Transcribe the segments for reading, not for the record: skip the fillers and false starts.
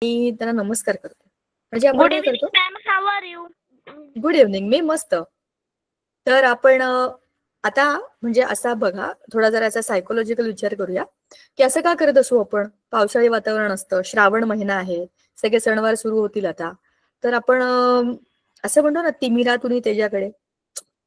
मी त्यांना नमस्कार करते. म्हणजे आपण गुड काय इव्हनिंग करतो, ma'am, how are you? Good evening, मी मस्त. तर आपण आता म्हणजे असा बघा, थोडा जरा याचा सायकोलॉजिकल विचार करूया की असं का करत असू आपण. पावसाळी वातावरण असतं, श्रावण महिना आहे, सगळे सणवार सुरू होतील आता. तर आपण असं म्हणतो ना, तिमिरा तुनी तेजाकडे.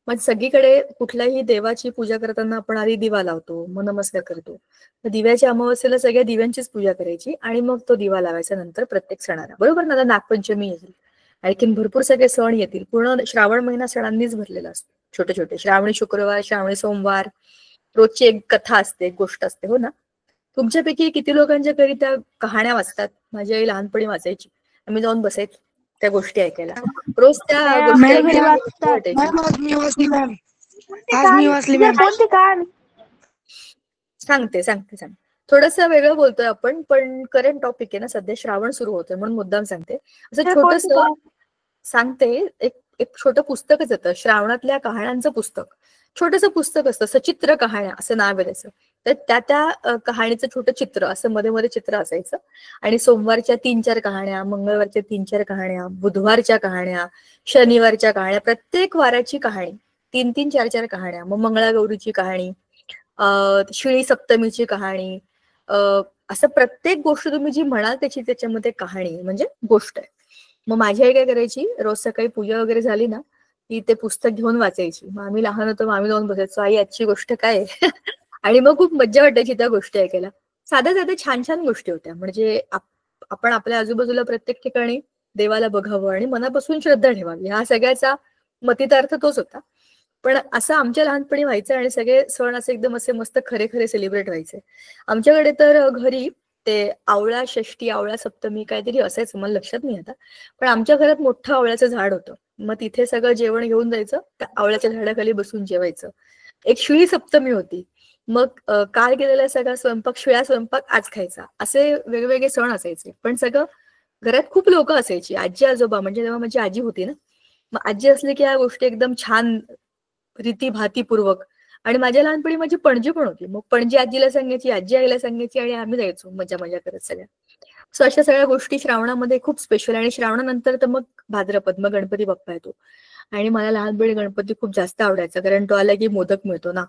मग सगळीकडे कुठल्याही देवाची पूजा करताना आपण आधी दिवा लावतो, मग नमस्कार करतो. तर दिव्याच्या अमावस्येला सगळ्या दिव्यांचीच पूजा करायची आणि मग तो दिवा लावायचा नंतर प्रत्येक सणाला, बरोबर ना. आता नागपंचमी येईल, आणखीन भरपूर सगळे सण येतील. पूर्ण श्रावण महिना सणांनीच भरलेला असतो. छोटे छोटे श्रावणी शुक्रवार, श्रावणी सोमवार, रोजची एक कथा असते, एक गोष्ट असते, हो ना. तुमच्यापैकी किती लोकांच्या घरी त्या कहाण्या वाचतात? माझी आई लहानपणी वाचायची, आम्ही जाऊन बसायचो त्या गोष्टी ऐकायला. रोज त्या गोष्टी ऐकायला वाटायची. आज मी वाचली मॅम. कोणती कहाणी? सांगते सांगते सांगते. थोडस वेगळं बोलतोय आपण, पण करंट टॉपिक आहे ना सध्या, श्रावण सुरू होतोय म्हणून मुद्दाम सांगते. असं छोटस सांगते. एक एक छोटं पुस्तकच येतं, श्रावणातल्या कहाण्यांचं पुस्तक. छोटस पुस्तक असतं, सचित्र कहाण्या असं नाव आहे त्याचं. तर त्या कहाणीचं छोटं चित्र असं मध्ये मध्ये चित्र असायचं. आणि सोमवारच्या 3-4 कहाण्या, मंगळवारच्या 3-4 कहाण्या, बुधवारच्या कहाण्या, शनिवारच्या कहाण्या, प्रत्येक वाराची कहाणी, 3-3, 4-4 कहाण्या. मग मंगळागौरीची कहाणी, शिळी सप्तमीची कहाणी, असं प्रत्येक गोष्ट तुम्ही जी म्हणाल त्याची त्याच्यामध्ये कहाणी म्हणजे गोष्ट आहे. मग माझी आई काय करायची, रोज सकाळी पूजा वगैरे झाली ना की ते पुस्तक घेऊन वाचायची. मग आम्ही लहान होतो, मग आम्ही जाऊन बसायचो, आई आजची गोष्ट काय आहे? आणि मग खूप मज्जा वाटायची त्या गोष्टी ऐकायला. साध्या साध्या छान छान गोष्टी होत्या. म्हणजे आपण आपल्या आजूबाजूला प्रत्येक ठिकाणी देवाला बघावं आणि मनापासून श्रद्धा ठेवावी, हा सगळ्याचा मतितार्थ तोच होता. पण असं आमच्या लहानपणी व्हायचं आणि सगळे सण असे एकदम असे मस्त खरे खरे सेलिब्रेट व्हायचे. आमच्याकडे तर घरी ते आवळा षष्टी, आवळा सप्तमी काहीतरी असायचं, मला लक्षात नाही आता. पण आमच्या घरात मोठं आवळ्याचं झाड होतं. मग तिथे सगळं जेवण घेऊन जायचं, त्या आवळ्याच्या झाडाखाली बसून जेवायचं. एक शिळी सप्तमी होती, मग काल केलेला सगळा स्वयंपाक, शिळा स्वयंपाक आज खायचा. असे वेगवेगळे सण असायचे. पण सगळं घरात खूप लोक असायची, आजी आजोबा, म्हणजे तेव्हा माझी आजी होती ना. मग आजी असली की या गोष्टी एकदम छान रीती भातीपूर्वक. आणि माझ्या लहानपणी माझी पणजी पण होती, मग पणजी आजीला सांगायची, आजी आईला सांगायची आणि आम्ही जायचो मजा मजा करत सगळ्या. सो अशा सगळ्या गोष्टी श्रावणामध्ये खूप स्पेशल. आणि श्रावणानंतर तर मग भाद्रपद, मग गणपती बाप्पा येतो. आणि मला लहानपणी गणपती खूप जास्त आवडायचा, कारण तो आला की मोदक मिळतो ना.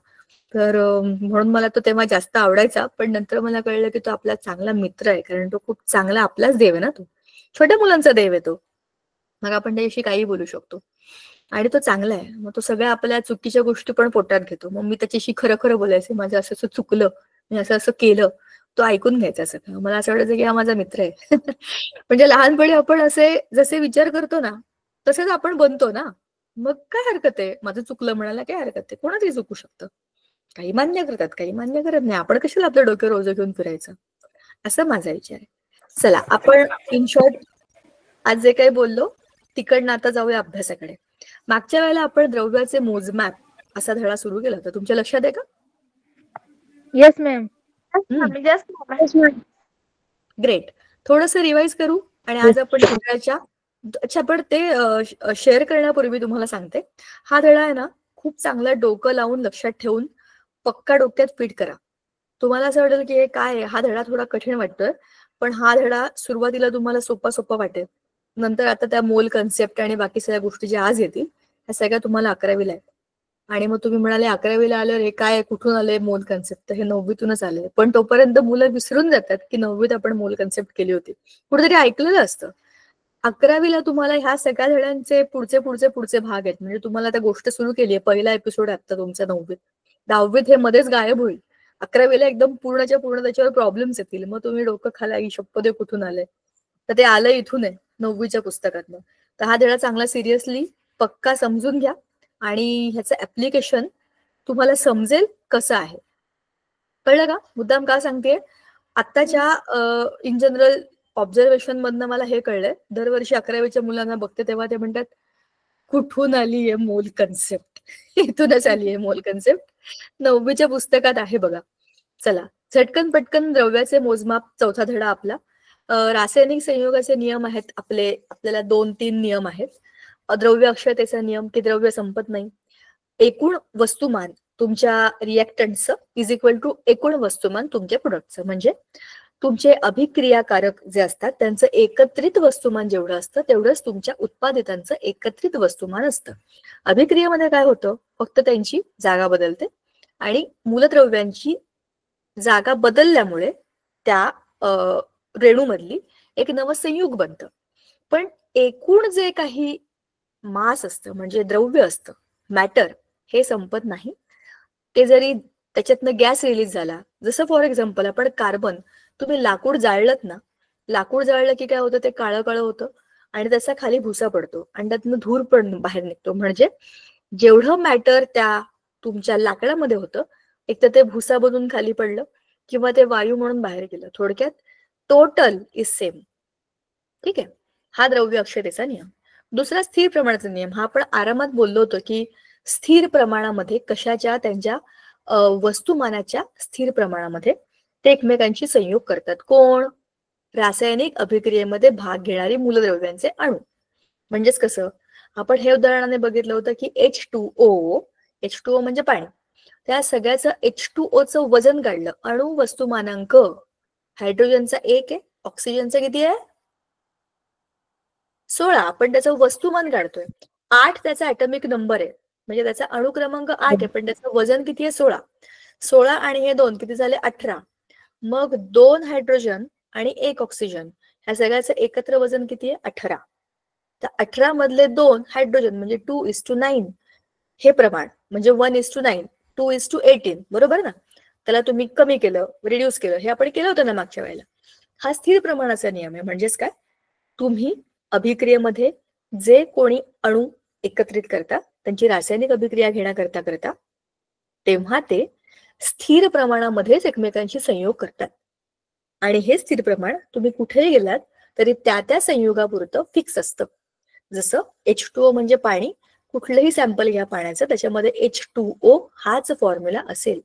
तर म्हणून मला तो तेव्हा जास्त आवडायचा. पण नंतर मला कळलं की तो आपला चांगला मित्र आहे, कारण तो खूप चांगला आपलाच देव आहे ना. तो छोट्या मुलांचा देव आहे तो. मग आपण त्याच्याशी काही बोलू शकतो आणि तो चांगला आहे. मग तो सगळ्या आपल्या चुकीच्या गोष्टी पण पोटात घेतो. मग मी त्याच्याशी खरं खरं बोलायचे, माझं असं असं चुकलं, मी असं असं केलं, तो ऐकून घ्यायचा सगळं. मला असं वाटायचं की हा माझा मित्र आहे. म्हणजे लहानपणी आपण असे जसे विचार करतो ना, तसेच आपण बनतो ना. मग काय हरकत आहे, माझं चुकलं म्हणायला काय हरकत आहे, कोणाचंही चुकू शकतं. काही मान्य करतात, काही मान्य करत नाही. आपण कशाला आपलं डोक्यावर ओझं घेऊन फिरायचं, असं माझा विचार आहे. चला, आपण इन शॉर्ट आज जे काही बोललो तिकडनं आता जाऊया अभ्यासाकडे. मागच्या वेळेला आपण द्रव्याचे मोजमाप असा धडा सुरू केला होता, तुमच्या लक्षात आहे का? Yes ma'am. ग्रेट. थोडंसं रिवाइज करू आणि आज आपण धड्याच्या अच्छा, पण ते शेअर करण्यापूर्वी तुम्हाला सांगते, हा धडा आहे ना, खूप चांगला डोकं लावून लक्षात ठेवून पक्का डोक्यात फिट करा. तुम्हाला असं वाटेल की हे काय आहे, हा धडा थोडा कठीण वाटतोय, पण हा धडा सुरुवातीला तुम्हाला सोपा सोपा वाटेल. नंतर आता त्या मोल कन्सेप्ट आणि बाकी सगळ्या गोष्टी ज्या आज येतील ह्या सगळ्या तुम्हाला 11वीला आहेत. आणि मग तुम्ही म्हणाले 11वीला आल्यावर हे काय, कुठून आले मोल कन्सेप्ट? तर हे 9वीतूनच आले. पण तोपर्यंत मुलं विसरून जातात की 9वीत आपण मोल कन्सेप्ट केली होती, कुठेतरी ऐकलेलं असतं. 11वीला तुम्हाला ह्या सगळ्या धड्यांचे पुढचे पुढचे पुढचे भाग आहेत. म्हणजे तुम्हाला त्या गोष्ट सुरू केली आहे, पहिला एपिसोड आता तुमचा 9वीत. 10वीत हे मध्येच गायब होईल. 11वीला एकदम पूर्णच्या पूर्ण त्याच्यावर प्रॉब्लेम्स येतील. मग तुम्ही डोकं खाला, ही शपथ कुठून आलंय? तर ते आलं इथून आहे, 9वीच्या पुस्तकातनं. तर हा धडा चांगला सिरियसली पक्का समजून घ्या आणि ह्याचं ऍप्लिकेशन तुम्हाला समजेल कसं आहे. कळलं का? मुद्दाम का सांगतेय, आत्ताच्या इन जनरल ऑब्झर्वेशन मधनं मला हे कळलंय, दरवर्षी 11वीच्या मुलांना बघते तेव्हा ते म्हणतात कुठून आली आहे मोल कन्सेप्ट? इथूनच आली आहे मोल कन्सेप्ट, 9वीच्या पुस्तकात आहे बघा. चला, झटकन पटकन द्रव्याचे मोजमाप, चौथा धडा आपला. रासायनिक संयोगाचे नियम आहेत आपल्याला 2-3 नियम आहेत. द्रव्य अक्षयतेचा नियम, की द्रव्य संपत नाही. एकूण वस्तुमान तुमच्या रिएक्टंटचं इज इक्वल टू एकूण वस्तुमान तुमच्या प्रोडक्टचं. म्हणजे तुमचे अभिक्रियाकारक जे असतात त्यांचं एकत्रित वस्तुमान जेवढं असतं तेवढंच तुमच्या उत्पादितांचं एकत्रित वस्तुमान असतं. अभिक्रियेमध्ये काय होतं, फक्त त्यांची जागा बदलते आणि मूलद्रव्यांची जागा बदलल्यामुळे त्या रेणूमधली एक नवं संयुग बनतं. पण एकूण जे काही मास असतं म्हणजे द्रव्य असतं, मॅटर, हे संपत नाही. ते जरी त्याच्यातनं गॅस रिलीज झाला, जसं फॉर एक्झाम्पल आपण कार्बन, तुम्ही लाकूड जाळलत ना, लाकूड जाळलं की काय होतं, ते काळं काळं होतं आणि त्याचा खाली भुसा पडतो आणि त्यातनं धूर पण बाहेर निघतो. म्हणजे जेवढं मॅटर त्या तुमच्या लाकडामध्ये होतं, एक तर ते भुसा बनून खाली पडलं किंवा ते वायू म्हणून बाहेर गेलं. थोडक्यात टोटल इज सेम. ठीक आहे, हा द्रव्य अक्षरेचा नियम. दुसरा स्थिर प्रमाणाचा नियम, हा आपण आरामात बोललो होतो की स्थिर प्रमाणामध्ये कशाच्या, त्यांच्या वस्तुमानाच्या स्थिर प्रमाणामध्ये ते एकमेकांशी संयोग करतात. कोण? रासायनिक अभिक्रियेमध्ये भाग घेणारी मूलद्रव्यांचे अणू. म्हणजेच कसं, आपण हे उदाहरणाने बघितलं होतं की H2O म्हणजे पाणी, त्या सगळ्याचं H2O वजन काढलं. अणू वस्तुमानांक हायड्रोजनचा 1 आहे, ऑक्सिजनचा किती आहे? 16. आपण त्याचं वस्तुमान काढतोय. 8 त्याचा ऍटॉमिक नंबर आहे, म्हणजे त्याचा अणु क्रमांक 8 आहे, पण त्याचं वजन किती आहे? 16. 16 आणि हे 2 किती झाले? 18. मग 2 हायड्रोजन आणि 1 ऑक्सिजन, ह्या सगळ्याचं एकत्र वजन किती आहे? 18. तर 18 मधले 2 हायड्रोजन म्हणजे 2:9 हे प्रमाण, म्हणजे 1:9, 2:18, बरोबर ना? त्याला तुम्ही कमी केलं, रिड्यूस केलं, हे आपण केलं होतं ना मागच्या वेळेला. हा स्थिर प्रमाणाचा नियम आहे. म्हणजेच काय, तुम्ही अभिक्रियेमध्ये जे कोणी अणू एकत्रित करता, त्यांची रासायनिक अभिक्रिया घेण्याकरता करता, तेव्हा ते स्थिर प्रमाणामध्येच एकमेकांशी संयोग करतात. आणि हे स्थिर प्रमाण तुम्ही कुठेही गेलात तरी त्या त्या संयोगापुरतं फिक्स असतं. जसं H2O म्हणजे पाणी, कुठलंही सॅम्पल घ्या पाण्याचं, त्याच्यामध्ये H2O हाच फॉर्म्युला असेल.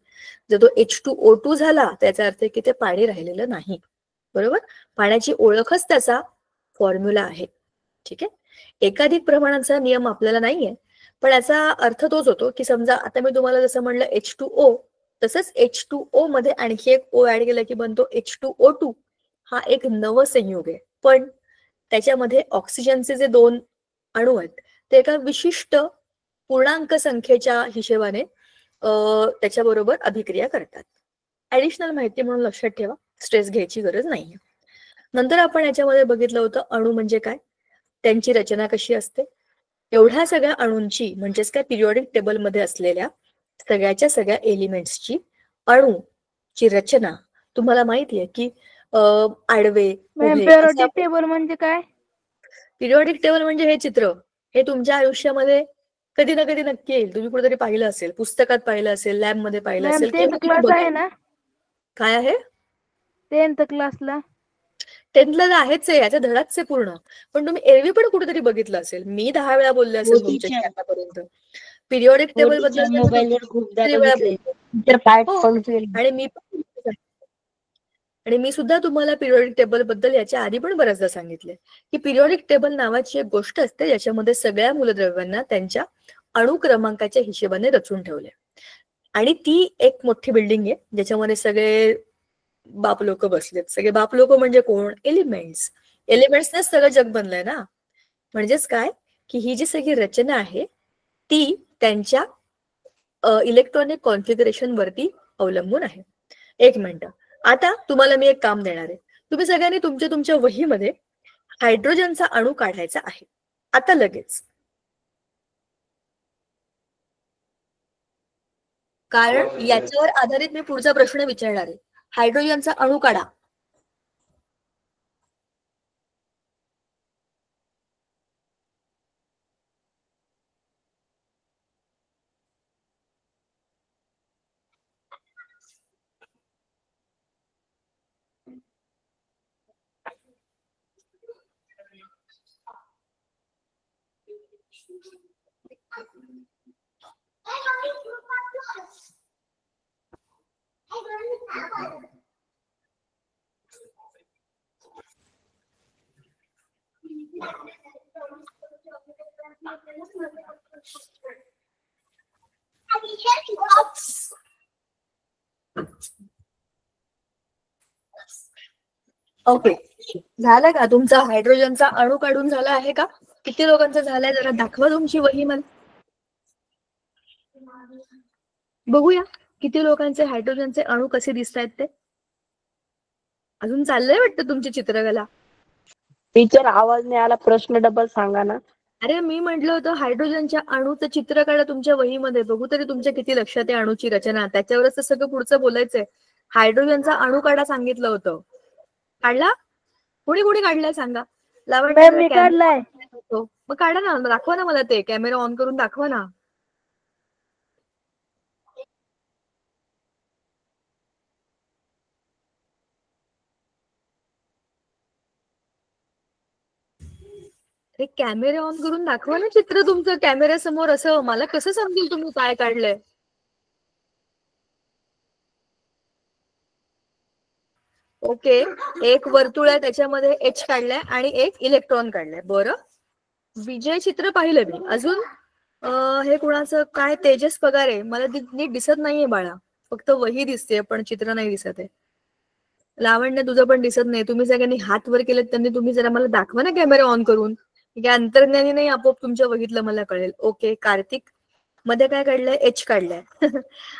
जर तो H2O2 झाला, त्याचा अर्थ की ते पाणी राहिलेलं नाही. बरोबर? पाण्याची ओळखच त्याचा फॉर्म्युला आहे. ठीक आहे, एकाधिक प्रमाणाचा नियम आपल्याला नाहीये, पण याचा अर्थ तोच होतो की समजा आता मी तुम्हाला जसं म्हणलं H2O, तसंच H2O मध्ये आणखी एक O ऍड केला की बनतो H2O2. हा एक नवं संयोग आहे, पण त्याच्यामध्ये ऑक्सिजनचे जे 2 अणू आहेत ते एका विशिष्ट पूर्णांक संख्येच्या हिशेबाने त्याच्याबरोबर अभिक्रिया करतात. ऍडिशनल माहिती म्हणून लक्षात ठेवा, स्ट्रेस घ्यायची गरज नाहीये. नंतर आपण याच्यामध्ये बघितलं होतं अणू म्हणजे काय, त्यांची रचना कशी असते. एवढ्या सगळ्या अणूंची, म्हणजेच काय, पिरियॉडिक टेबलमध्ये असलेल्या सगळ्याच्या सगळ्या एलिमेंट्सची अणूची रचना तुम्हाला माहितीये की आडवे, मॅम, उभे असं. पेरियोडिक टेबल म्हणजे काय? पिरियॉडिक टेबल म्हणजे हे चित्र, हे तुमच्या आयुष्यामध्ये कधी ना कधी नक्की येईल. तुम्ही कुठेतरी पाहिलं असेल, पुस्तकात पाहिलं असेल, लॅब मध्ये पाहिलं मॅम, असेल, 10th क्लास आहे ना? काय आहे? 10th क्लासला 10th आहेच आहे, याचा धडाच आहे पूर्ण. पण तुम्ही एरवी पण कुठेतरी बघितलं असेल, मी 10 वेळा बोलले असेल तुमच्याशी आतापर्यंत. पिरियॉडिक टेबल बद्दल मोबाईलवर खूपदा वेळा बघितले तर पाठ हो, पण केले. आणि मी सुद्धा तुम्हाला पिरियॉडिक टेबल बद्दल याच्या आधी पण बऱ्याचदा सांगितले की पिरियॉडिक टेबल नावाची एक गोष्ट असते ज्याच्यामध्ये सगळ्या मूलद्रव्यांना त्यांच्या अणु क्रमांकाच्या हिशेबाने रचून ठेवले. आणि ती एक मोठी बिल्डिंग आहे ज्याच्यामध्ये सगळे बाप लोक बसलेत. सगळे बाप लोक म्हणजे कोण? एलिमेंट्स. एलिमेंट्सनेच सगळं जग बनलंय ना. म्हणजेच काय की ही जी सगळी रचना आहे ती त्यांच्या इलेक्ट्रॉनिक कॉन्फिगरेशन वरती अवलंबून आहे. एक मिनिट, आता तुम्हाला मी एक काम देणार आहे. तुम्ही सगळ्यांनी तुमच्या तुमच्या वहीमध्ये हायड्रोजनचा अणू काढायचा आहे आता लगेच, कारण याच्यावर आधारित मी पुढचा प्रश्न विचारणार आहे. हायड्रोजनचा अणू काढा. ओके, झालं का तुमचा हायड्रोजनचा अणू काढून झाला आहे का? किती लोकांचा झालाय जरा दाखवा तुमची वही मला बघूया. किती लोकांचे हायड्रोजनचे अणू कसे दिसत आहेत ते. अजून चाललंय वाटतं तुमची चित्रकला. टीचर आवाज नाही आला, प्रश्न डबल सांगा ना. अरे मी म्हटलं होतं हायड्रोजनच्या अणूचं चित्र काढा तुमच्या वहीमध्ये, बघू तरी तुमच्या किती लक्षात आहे अणूची रचना. त्याच्यावरच तर सगळं पुढचं बोलायचंय. हायड्रोजनचा अणू काढा सांगितलं होतं. काढला? कोणी कोणी काढलाय सांगा. मी काढलाय. मग काढा ना, दाखवा ना मला ते. कॅमेरा ऑन करून दाखवा ना. अरे कॅमेरा ऑन करून दाखवा ना चित्र तुमचं कॅमेऱ्यासमोर. असं मला कसं समजेल तुम्ही काय काढलंय. ओके, एक वर्तुळ आहे त्याच्यामध्ये एच काढलाय आणि एक इलेक्ट्रॉन काढलाय. बरं, विजय चित्र पाहिलं मी. अजून हे कुणाचं काय तेजस पगारे. मला नीट दिसत नाहीये बाळा, फक्त वही दिसते पण चित्र नाही दिसत आहे. लावण्य तुझं पण दिसत नाही. तुम्ही सगळ्यांनी हात वर केलेत त्यांनी तुम्ही जरा मला दाखवा ना कॅमेरा ऑन करून. अंतर्ज्ञानी नाही, आपोआप तुमच्या वहीतलं मला कळेल. ओके, कार्तिक मध्ये काय काढलंय? एच काढलंय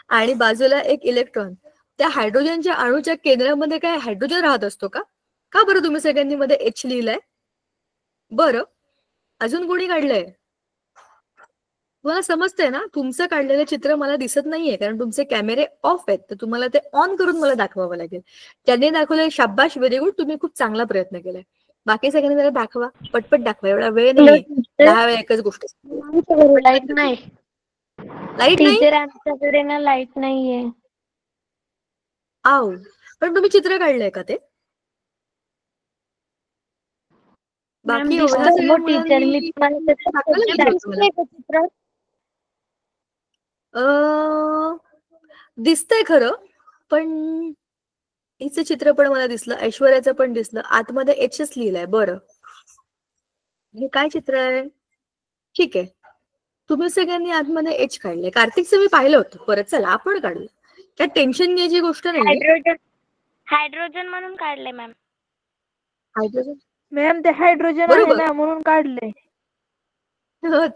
आणि बाजूला एक इलेक्ट्रॉन. त्या हायड्रोजनच्या अणूच्या केंद्रामध्ये काय हायड्रोजन राहत असतो का? का बरं तुम्ही सगळ्यांनी मध्ये एच लिहिलंय? बरं, अजून कोणी काढलंय? तुम्हाला समजतंय ना? तुमचं काढलेलं चित्र मला दिसत नाहीये कारण तुमचे कॅमेरे ऑफ आहेत. तर तुम्हाला ते ऑन करून मला दाखवावं लागेल. त्यांनी दाखवलंय, शाबाश, व्हेरी गुड, तुम्ही खूप चांगला प्रयत्न केलाय. बाकी सगळ्यांनी जरा दाखवा, पटपट दाखवा, एवढा वेळ नाही, 10 वेळा एकच गोष्ट. लाईट नाही. लाईट नाही? टीचर आमच्याकडे ना लाईट नाहीये. आव, पण तुम्ही चित्र काढलंय का ते? बाकी एवढ्या सगळ्या मुलांनी दिसतंय खरं, पण हिचं चित्र पण मला दिसलं, ऐश्वर्याचं पण दिसलं. आतमध्ये एचच लिहिलंय. बरं, हे काय चित्र आहे? ठीक आहे, तुम्ही सगळ्यांनी आतमध्ये एच काढले. कार्तिकचं मी पाहिलं होतं. परत चला आपण काढलं. काय टेन्शन घ्यायची गोष्ट नाही. हायड्रोजन म्हणून काढले मॅम. हायड्रोजन मॅम ते हायड्रोजन आहे ना म्हणून काढले.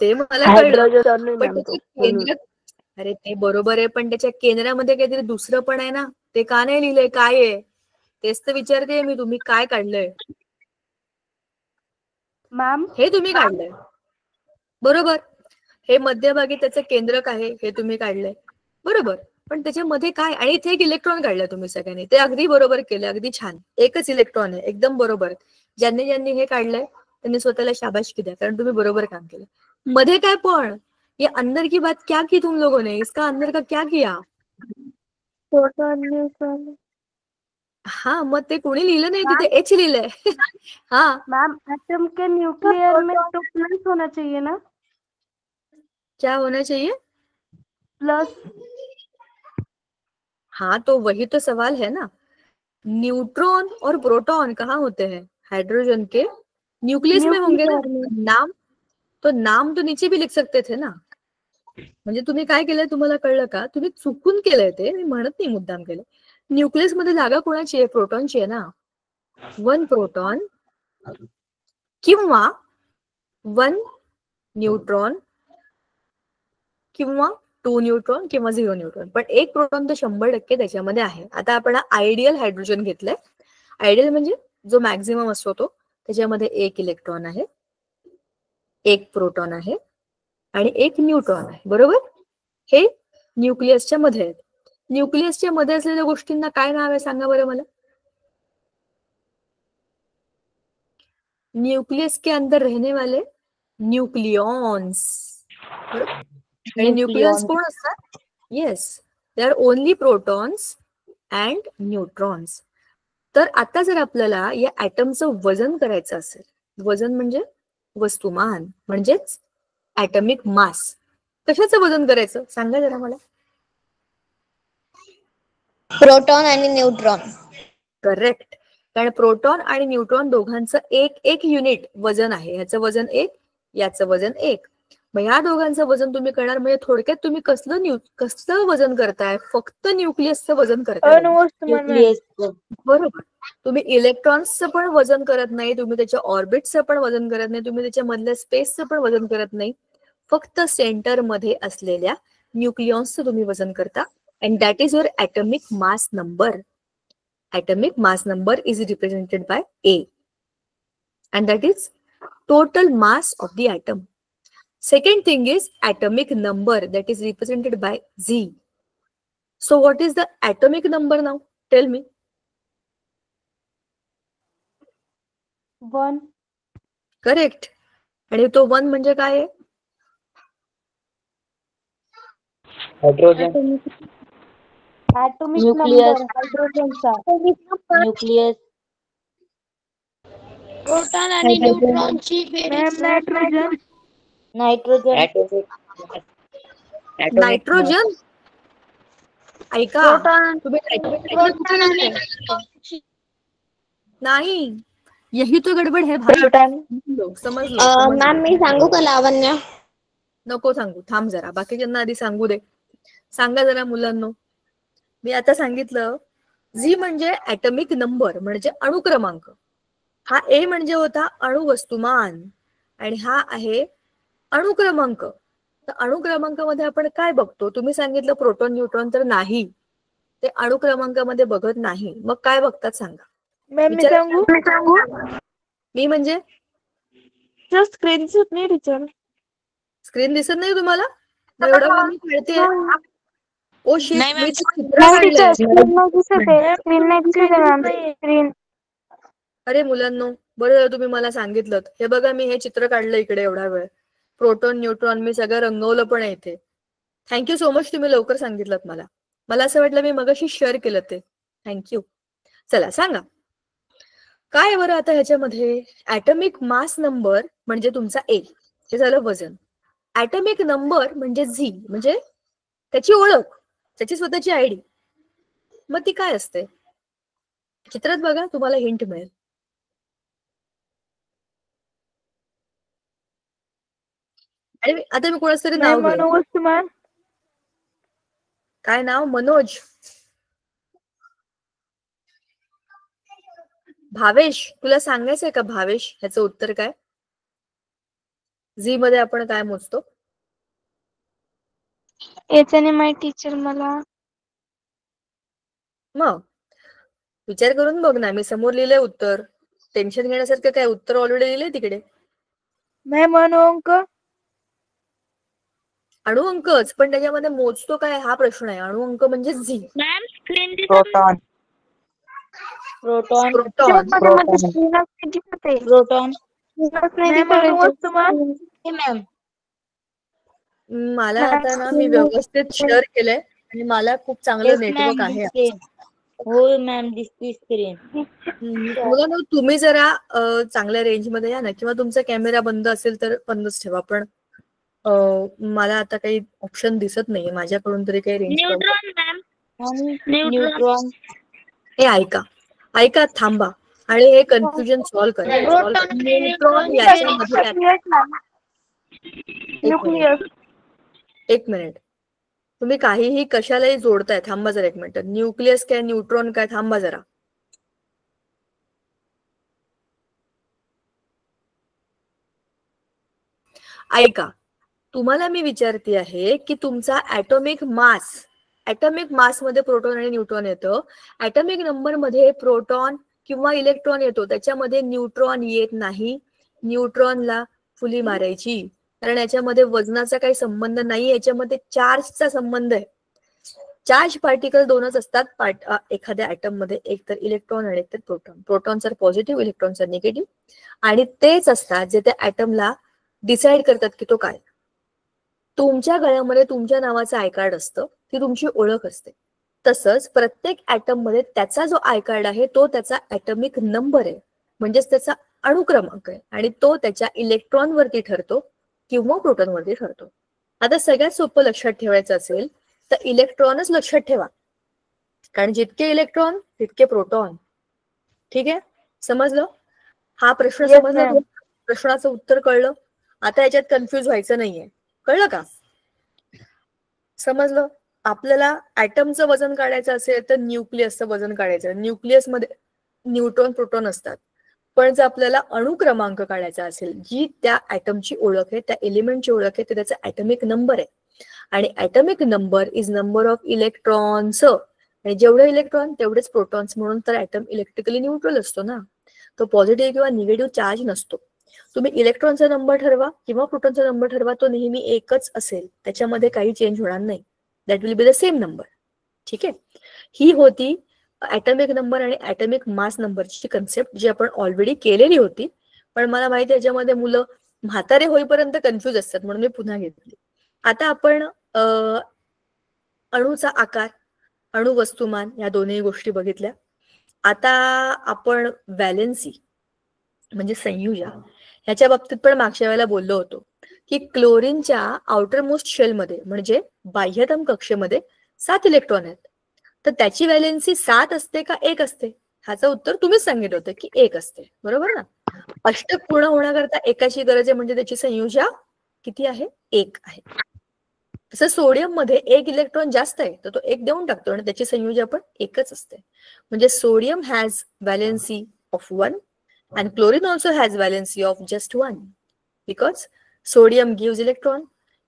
ते मला कळलं, पण केंद्र, अरे ते बरोबर आहे, पण त्याच्या केंद्रामध्ये काहीतरी दुसरं पण आहे ना. ते का नाही लिहिलंय? काय आहे तेच तर विचारते मी. तुम्ही काय काढलंय? मॅम हे तुम्ही काढलंय बरोबर. हे मध्यभागी त्याचं केंद्रक आहे, हे तुम्ही काढलंय बरोबर. पण त्याच्यामध्ये काय? आणि इथे एक इलेक्ट्रॉन काढलं तुम्ही सगळ्यांनी. ते अगदी बरोबर केलं, अगदी छान. एकच इलेक्ट्रॉन आहे, एकदम बरोबर. ज्यांनी ज्यांनी हे काढलंय त्यांनी स्वतःला शाबासकी द्या, कारण तुम्ही बरोबर काम केलं. मध्ये काय पण ये अंदर की बात क्या की तुम लोगों ने, इसका अंदर का क्या किया? हा, मग ते कोणी लिहिलं नाही तिथे, एच लिहिलंय. हा मैम, एटम के न्यूक्लियर में तो प्लस होना चाहिए ना? क्या होना चाहिए? प्लस। हाँ, तो वही तो सवाल है ना. न्यूट्रॉन और प्रोटॉन कहाँ होते हैं? हाइड्रोजन के न्यूक्लियस में होंगे ना. नाम तो नीचे भी लिख सकते थे ना. म्हणजे तुम्ही काय केलंय तुम्हाला कळलं का? तुम्ही चुकून केलंय ते, मी म्हणत नाही मुद्दाम केलं. न्यूक्लियस मध्ये जागा कोणाची आहे? प्रोटॉनची आहे ना. 1 प्रोटॉन किंवा 1 न्यूट्रॉन किंवा 2 न्यूट्रॉन किंवा 0 न्यूट्रॉन. पण एक प्रोटॉन तर 100% त्याच्यामध्ये आहे. आता आपण आयडियल हायड्रोजन घेतलंय. आयडियल म्हणजे जो मॅक्झिमम असतो तो. त्याच्यामध्ये 1 इलेक्ट्रॉन आहे, 1 प्रोटॉन आहे आणि 1 न्यूट्रॉन आहे बरोबर. हे न्यूक्लियसच्या मध्ये आहेत. न्यूक्लियसच्या मध्ये असलेल्या गोष्टींना काय नाव आहे सांगा बरं मला. न्यूक्लियस के अंदर रहने वाले न्यूक्लियॉन्स. आणि न्यूक्लियॉन्स कोण असतात? Yes, they are only protons and neutrons. तर आता जर आपल्याला या ऍटमचं वजन करायचं असेल, वजन म्हणजे वस्तुमान म्हणजेच ऍटमिक मास, कशाचं वजन करायचं सांगा जरा मला. प्रोटॉन आणि न्यूट्रॉन. करेक्ट, कारण प्रोटॉन आणि न्यूट्रॉन दोघांचं एक एक युनिट वजन आहे. ह्याचं वजन 1, याचं वजन 1. मग ह्या दोघांचं वजन तुम्ही करणार म्हणजे थोडक्यात तुम्ही कसलं वजन करताय? फक्त न्यूक्लियसचं वजन करताय. न्यूक्लियस बरोबर. तुम्ही इलेक्ट्रॉन्सचं पण वजन करत नाही, तुम्ही त्याच्या ऑर्बिटचं पण वजन करत नाही, तुम्ही त्याच्या मधल्या स्पेसचं पण वजन करत नाही. फक्त सेंटर मध्ये असलेल्या न्यूक्लियॉन्सचं तुम्ही वजन करता. And that is your atomic mass number. Atomic mass number is represented by A. And that is total mass of the atom. Second thing is atomic number, that is represented by Z. So what is the atomic number now? Tell me. 1. Correct. आणि तो 1 म्हणजे काय आहे? Hydrogen. Atomic Nucleus. Number हायड्रोजनचा. Nucleus. Proton आणि न्यूट्रॉनची ma'am nitrogen. Nitrogen. Nitrogen. ऐका, proton. तुम्ही नायट्रोजन कुठे लिहिलंय? नाही, यही तो गडबड है भाई. समजलो. मॅम मी सांगू का लावण्य? नको सांगू, थांब जरा, बाकीच्यांना आधी सांगू दे. सांगा जरा मुलांनो. मी आता सांगितलं झी म्हणजे ॲटॉमिक नंबर म्हणजे अणुक्रमांक. हा ए म्हणजे होता अणुवस्तुमान आणि हा आहे अणुक्रमांक. तर अणुक्रमांकामध्ये आपण काय बघतो? तुम्ही सांगितलं प्रोटॉन न्यूट्रॉन, तर नाही, ते अणुक्रमांकामध्ये बघत नाही. मग काय बघतात सांगा? मॅम मी सांगू? मी म्हणजे स्क्रीन दिसत नाही टीचर. स्क्रीन दिसत नाही तुम्हाला? मग एवढं वेळ मी खेळते. ओ शिट, मी चित्र टीचर काढलंय. स्क्रीन नाही दिसत आहे. स्क्रीन नाही दिसत आहे मॅम. स्क्रीन. अरे मुलांनो, बरं झालं तुम्ही मला सांगितलं. हे बघा, मी हे चित्र काढलं इकडे एवढा वेळ. प्रोटॉन न्यूट्रॉन मी सगळं रंगवलं पण आहे इथे. थँक्यू सो मच, तुम्ही लवकर सांगितलं मला. मला असं वाटलं मी मगाशी शेअर केलं ते. थँक्यू. चला सांगा काय आहे बरं आता ह्याच्यामध्ये? ॲटॉमिक मास नंबर म्हणजे तुमचा ए, हे झालं वजन. ॲटॉमिक नंबर म्हणजे झी, म्हणजे त्याची ओळख, त्याची स्वतःची आयडी. मग ती काय असते? चित्रात बघा, तुम्हाला हिंट मिळेल. आणि आता मी कोणाच तरी नाव घेईन. काय नाव? मनोज, भावेश. तुला सांगायचंय का भावेश ह्याचं उत्तर काय? झी मध्ये आपण काय मोजतो? याचं नाही माहिती टीचर मला. मग विचार करून बघ ना, मी समोर लिहिलंय उत्तर. टेन्शन घेण्यासारखं काय? उत्तर ऑलरेडी लिहिलंय तिकडे. मॅम अणुअंक. अणुअंकच, पण त्याच्यामध्ये मोजतो काय हा प्रश्न आहे. अणुअंक म्हणजे झी. Ma'am screen proton. Proton. Proton. Proton. मला आता ना, मी व्यवस्थित शेअर केलंय आणि मला खूप चांगलं नेटवर्क आहे. हो मॅम, दिसते स्क्रीन. मुलांनो, तुम्ही जरा चांगल्या रेंज मध्ये या ना, किंवा तुमचा कॅमेरा बंद असेल तर बंदच ठेवा. पण मला आता काही ऑप्शन दिसत नाहीये माझ्याकडून तरी काही रेंज. न्यूट्रॉन. हे ऐका, थांबा आणि हे कन्फ्युजन सॉल्व्ह करा. न्यूट्रॉन याच्यामध्ये एक मिनिट, तुम्ही काहीही कशालाही जोडताय. थांबा जरा एक मिनिट. न्यूक्लियस काय न्यूट्रॉन काय? थांबा जरा. ऐका, तुम्हाला मी विचारते आहे की तुमचा ॲटॉमिक मास मध्ये प्रोटॉन आणि न्यूट्रॉन येतं. ॲटॉमिक नंबर मध्ये प्रोटॉन किंवा इलेक्ट्रॉन येतो, त्याच्यामध्ये न्यूट्रॉन येत नाही. न्यूट्रॉनला फुली मारायची, कारण याच्यामध्ये वजनाचा काही संबंध नाही, याच्यामध्ये चार्जचा संबंध आहे. चार्ज पार्टिकल दोनच असतात एखाद्या ॲटम मध्ये, एक तर इलेक्ट्रॉन आणि एक तर proton. Protons are positive, electrons are negative. आणि तेच असतात जे त्या ॲटमला डिसाइड करतात की तो काय. तुमच्या गळ्यामध्ये तुमच्या नावाचं आय कार्ड असतं, ती तुमची ओळख असते. तसंच प्रत्येक ॲटम मध्ये त्याचा जो आय कार्ड आहे तो त्याचा ॲटॉमिक नंबर आहे, म्हणजेच त्याचा अणुक्रमांक आहे. आणि तो त्याच्या इलेक्ट्रॉन वरती ठरतो किंवा प्रोटॉन वरती ठरतो. आता सगळ्यात सोपं लक्षात ठेवायचं असेल तर इलेक्ट्रॉनच लक्षात ठेवा, कारण जितके इलेक्ट्रॉन तितके प्रोटॉन. ठीक आहे, समजलं? हा प्रश्न समजला? प्रश्नाचं उत्तर कळलं? आता याच्यात कन्फ्युज व्हायचं नाहीये. कळलं का? समजलं? आपल्याला ऍटमचं वजन काढायचं असेल तर न्यूक्लियसचं वजन काढायचं. न्यूक्लियसमध्ये न्यूट्रॉन प्रोटॉन असतात. पण जर आपल्याला अणुक्रमांक काढायचा असेल, जी त्या ऍटमची ओळख आहे, त्या एलिमेंटची ओळख आहे, ते त्याचा ऍटॉमिक नंबर आहे. आणि atomic number is number of electrons. आणि जेवढे इलेक्ट्रॉन तेवढेच प्रोटॉन्स, म्हणून तर ऍटम इलेक्ट्रिकली न्यूट्रल असतो ना. तो पॉझिटिव्ह किंवा निगेटिव्ह चार्ज नसतो. तुम्ही इलेक्ट्रॉनचा नंबर ठरवा किंवा प्रोटॉनचा नंबर ठरवा, तो नेहमी एकच असेल, त्याच्यामध्ये काही चेंज होणार नाही. That will be the same number. ठीक आहे. ही होती ऍटॉमिक नंबर आणि ऍटॉमिक मास नंबरची कन्सेप्ट, जी आपण ऑलरेडी केलेली होती. पण मला माहिती आहे याच्यामध्ये मुलं म्हातारे होईपर्यंत कन्फ्युज असतात, म्हणून मी पुन्हा घेतली. आता आपण अणूचा आकार, अणु वस्तुमान या दोन्ही गोष्टी बघितल्या. आता आपण व्हॅलेन्सी म्हणजे संयुजा ह्याच्या बाबतीत पण मागच्या वेळेला बोललो होतो की क्लोरीनच्या आउटर मोस्ट शेलमध्ये म्हणजे बाह्यतम कक्षेमध्ये 7 इलेक्ट्रॉन आहेत. तर त्याची व्हॅलेन्सी 7 असते का 1 असते? ह्याचं उत्तर तुम्हीच सांगितलं होतं की 1 असते. बरोबर ना? अष्टक पूर्ण होण्याकरता एकाची गरज आहे, म्हणजे त्याची संयुजा किती आहे? 1 आहे. तसं सोडियम मध्ये 1 इलेक्ट्रॉन जास्त आहे, तर तो 1 देऊन टाकतो आणि त्याची संयुजा पण 1च असते. म्हणजे sodium has valency of 1 and chlorine also has valency of just 1 because sodium gives electron,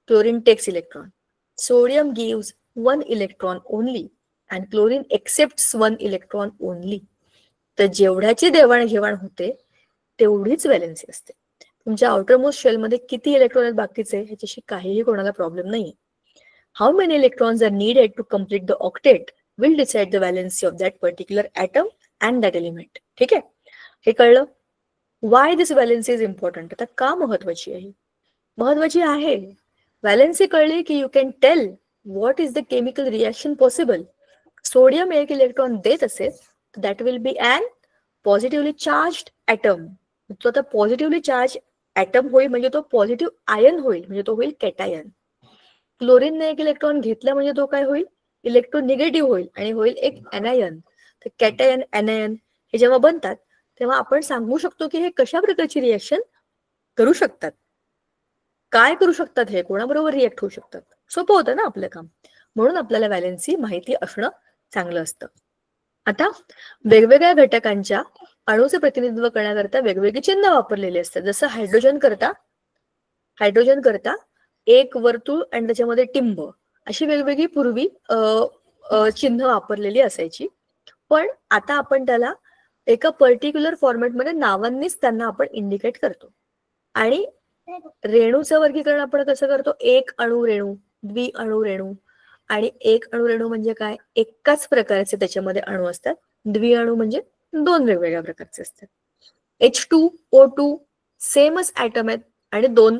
chlorine takes electron. Sodium gives 1 electron only and chlorine accepts 1 electron only. तर जेवढ्याची देवाणघेवाण होते तेवढीच व्हॅलेन्सी असते. तुमच्या आउटर मोस्ट शेल मध्ये किती electron आहेत बाकीचे ह्याच्याशी काहीही कोणाला प्रॉब्लेम नाही. How many electrons are needed to complete the octet will decide the valency of that particular atom and that element. ठीक आहे, हे कळलं? Why this valency is important. आता का महत्वाची आहे? महत्वाची आहे व्हॅलेन्सी कळली की you can tell what is the chemical reaction possible. Sodium 1 electron देत असेल तर that will be an positively charged atom. तो आता पॉझिटिव्हली चार्ज ॲटम होईल म्हणजे तो पॉझिटिव्ह आयन होईल, म्हणजे तो होईल कॅटायन. क्लोरीनने 1 इलेक्ट्रॉन घेतला म्हणजे तो काय होईल? इलेक्ट्रोनिगेटिव्ह होईल आणि होईल एक एनायन. तर कॅटायन एनायन हे जेव्हा बनतात तेव्हा आपण सांगू शकतो की हे कशा प्रकारची रिएक्शन करू शकतात, काय करू शकतात, हे कोणाबरोबर रिएक्ट होऊ शकतात. सोपं होतं ना आपलं काम, म्हणून आपल्याला व्हॅलेन्सी माहिती असणं चांगलं असतं. आता वेगवेगळ्या घटकांच्या अणूचे प्रतिनिधित्व करण्याकरता वेगवेगळी चिन्ह वापरलेली असतात. जसं हायड्रोजन करता एक वर्तुळ आणि त्याच्यामध्ये टिंब अशी वेगवेगळी पूर्वी चिन्ह वापरलेली असायची. पण आता आपण त्याला एका पर्टिक्युलर फॉर्मॅटमध्ये नावांनीच त्यांना आपण इंडिकेट करतो. आणि रेणूचं वर्गीकरण आपण कसं करतो? एक अणु रेणू, द्विअणु रेणू. आणि एक अणु रेणू म्हणजे काय? एकाच प्रकारचे त्याच्यामध्ये अणू असतात. द्विअणू म्हणजे 2 वेगवेगळ्या प्रकारचे असतात. H2O2 सेमच ऍटम आहेत आणि 2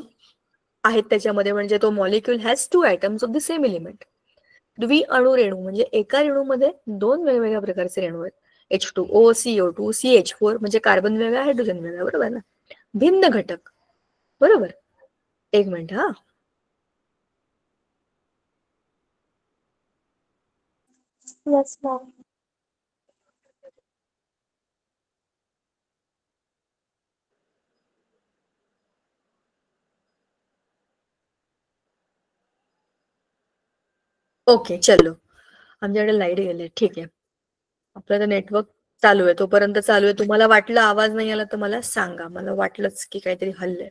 आहेत त्याच्यामध्ये, म्हणजे तो molecule has 2 atoms of the same element. द्विअणु रेणू म्हणजे एका रेणूमध्ये 2 वेगवेगळ्या प्रकारचे रेणू आहेत. H2O, CO2, CH4 म्हणजे कार्बन वेगळा, हायड्रोजन वेगळा. बरोबर ना? भिन्न घटक. बरोबर. एक मिनिट हा. Yes, ma'am. ओके, चलो. आमच्याकडे लाईट गेले. ठीक आहे, आपलं नेटवर्क चालू आहे, तोपर्यंत चालू आहे. तुम्हाला वाटलं आवाज नाही आला तर मला सांगा, मला वाटलंच की काहीतरी हल्लंय.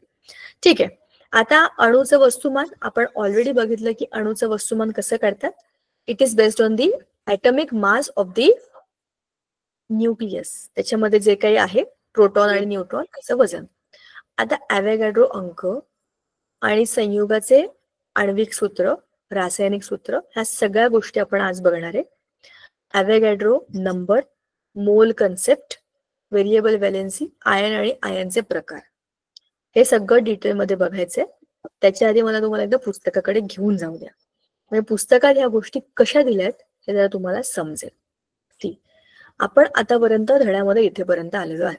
ठीक आहे. आता अणूचं वस्तुमान आपण ऑलरेडी बघितलं की अणूचं वस्तुमान कसं करतात. It is based on the atomic mass of the nucleus. त्याच्यामध्ये जे काही आहे प्रोटॉन आणि न्यूट्रॉन याचं वजन. आता ॲव्होगॅड्रो अंक आणि संयुगाचे आण्विक सूत्र, रासायनिक सूत्र, ह्या सगळ्या गोष्टी आपण आज बघणार आहे. ॲव्होगॅड्रो नंबर, मोल कन्सेप्ट, व्हेरिएबल व्हॅलेन्सी, आयन आणि आयनचे प्रकार, हे सगळं डिटेलमध्ये बघायचंय. त्याच्या आधी मला तुम्हाला एकदा पुस्तकाकडे घेऊन जाऊ द्या, म्हणजे पुस्तकात ह्या गोष्टी कशा दिल्यात हे जरा तुम्हाला समजेल. ती आपण आतापर्यंत धड्यामध्ये इथेपर्यंत आलेलो आहे.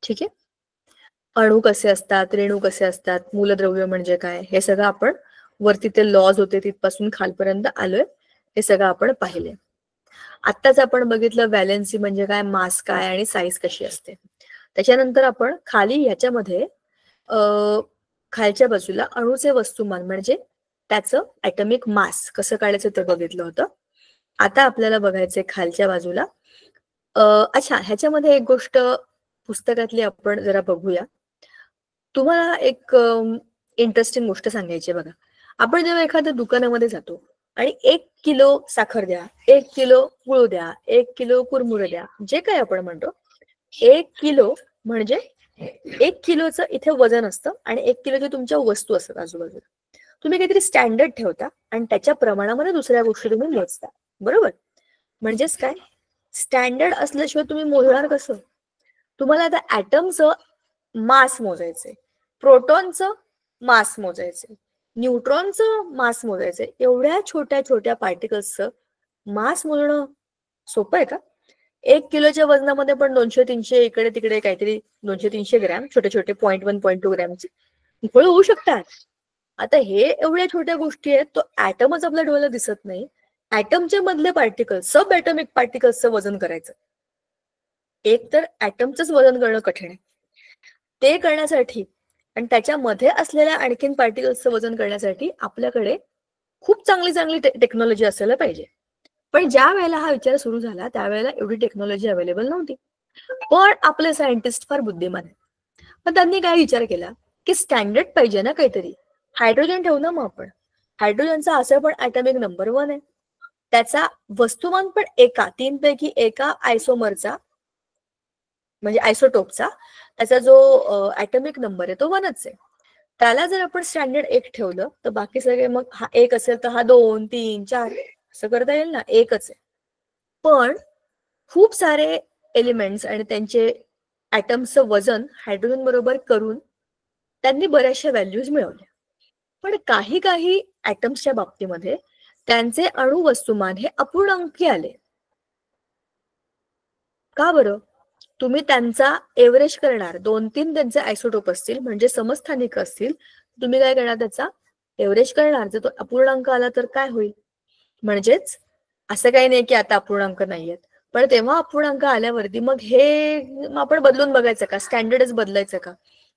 ठीक आहे. अणू कसे असतात, रेणू कसे असतात, मूलद्रव्य म्हणजे काय, हे सगळं आपण वरती ते लॉज होते तिथपासून खालपर्यंत आलोय, हे सगळं आपण पाहिले. आत्ताच आपण बघितलं व्हॅलेन्सी म्हणजे काय, मास काय आणि साईज कशी असते. त्याच्यानंतर आपण खाली ह्याच्यामध्ये खालच्या बाजूला अणूचे वस्तुमान म्हणजे त्याचं ऍटॉमिक मास कसं काढायचं ते बघितलं होतं. आता आपल्याला बघायचंय खालच्या बाजूला. अच्छा, ह्याच्यामध्ये एक गोष्ट पुस्तकातली आपण जरा बघूया. तुम्हाला एक इंटरेस्टिंग गोष्ट सांगायची बघा. आपण जेव्हा एखाद्या दुकानामध्ये जातो आणि 1 किलो साखर द्या, 1 किलो गुळ द्या, 1 किलो कुरमुरे द्या, जे काही आपण म्हणतो, 1 किलो म्हणजे 1 किलोचं इथे वजन असतं आणि 1 किलोच्या तुमच्या वस्तू असतात आजूबाजूला. तुम्ही काहीतरी स्टँडर्ड ठेवता आणि त्याच्या प्रमाणामध्ये दुसऱ्या गोष्टी तुम्ही मोजता, बरोबर? म्हणजेच काय, स्टँडर्ड असल्याशिवाय तुम्ही मोजणार कसं? तुम्हाला आता ऍटमचं मास मोजायचंय, प्रोटॉनचं मास मोजायचंय, न्यूट्रॉनचं मास मोजायचंय. एवढ्या छोट्या छोट्या पार्टिकल्सचं मास मोजणं सोपं आहे का? 1 किलोच्या वजनामध्ये पण 200-300 इकडे तिकडे काहीतरी 200-300 ग्रॅम छोटे छोटे 0.1 0.2 ग्रॅमचे फळ होऊ शकतात. आता हे एवढ्या छोट्या गोष्टी आहेत, तो ऍटमच आपल्या डोळ्याला दिसत नाही. ऍटमच्या मधले पार्टिकल्स, सब ऍटॉमिक पार्टिकल्सचं वजन करायचं. एक तर ऍटमचंच वजन करणं कठीण आहे. ते करण्यासाठी आणि त्याच्यामध्ये असलेल्या आणखीन पार्टिकल्सचं वजन करण्यासाठी आपल्याकडे खूप चांगली चांगली टेक्नॉलॉजी असायला पाहिजे. पण ज्या वेळेला हा विचार सुरू झाला त्यावेळेला एवढी टेक्नॉलॉजी अवेलेबल नव्हती. पण आपले सायंटिस्ट फार बुद्धिमान आहेत. मग त्यांनी काय विचार केला की स्टँडर्ड पाहिजे ना काहीतरी. हायड्रोजन ठेवू ना मग आपण. हायड्रोजनचा असं पण ऍटॉमिक नंबर 1 आहे. त्याचा वस्तुमान पण 3 पैकी एका आयसोमरचा म्हणजे आयसोटोपचा त्याचा जो ऍटॉमिक नंबर आहे तो 1च आहे. त्याला जर आपण स्टँडर्ड 1 ठेवलं तर बाकी सगळे, मग हा 1 असेल तर हा 2, 3, 4 असं करता येईल ना, 1च आहे. पण खूप सारे एलिमेंट्स आणि त्यांचे ऍटम्सचं वजन हायड्रोजन बरोबर करून त्यांनी बऱ्याचशा व्हॅल्यूज मिळवल्या. पण काही काही ऍटम्सच्या बाबतीमध्ये त्यांचे अणु वस्तुमान हे अपूर्णांकी आले. का बरं? तुम्ही त्यांचा एव्हरेज करणार, 2-3 त्यांचे आयसोटोप असतील म्हणजे समस्थानिक असतील, तुम्ही काय करणार, त्याचा एव्हरेज करणार. जर तो अपूर्णांक आला तर काय होईल? म्हणजेच असं काही नाही की आता अपूर्णांक नाहीयेत, पण तेव्हा अपूर्णांक आल्यावरती मग हे आपण बदलून बघायचं का, स्टँडर्डच बदलायचं का,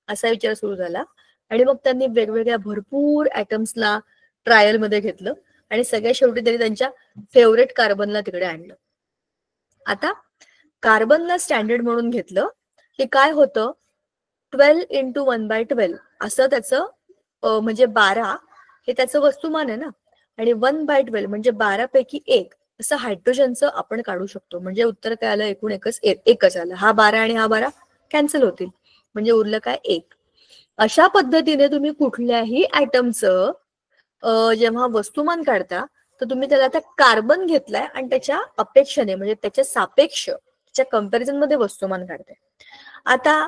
असा विचार सुरू झाला. आणि मग त्यांनी वेगवेगळ्या भरपूर ऍटम्सला ट्रायल मध्ये घेतलं आणि सगळ्या शेवटी त्यांनी त्यांच्या फेवरेट कार्बनला तिकडे आणलं. आता कार्बनला स्टँडर्ड म्हणून घेतलं की काय होतं, 12 × 1/12 असं त्याचं म्हणजे 12 हे त्याचं वस्तुमान आहे ना, आणि 1/12 म्हणजे 12 पैकी 1 असं हायड्रोजनचं आपण काढू शकतो. म्हणजे उत्तर काय आलं, एकूण एकच आलं. हा 12 आणि हा 12 कॅन्सल होतील, म्हणजे उरलं काय, 1. अशा पद्धतीने तुम्ही कुठल्याही ऍटमचं जेव्हा वस्तुमान काढता तर तुम्ही त्याला आता कार्बन घेतलाय आणि त्याच्या अपेक्षेने म्हणजे त्याच्या सापेक्ष त्याच्या कंपॅरिझन मध्ये वस्तुमान काढताय. आता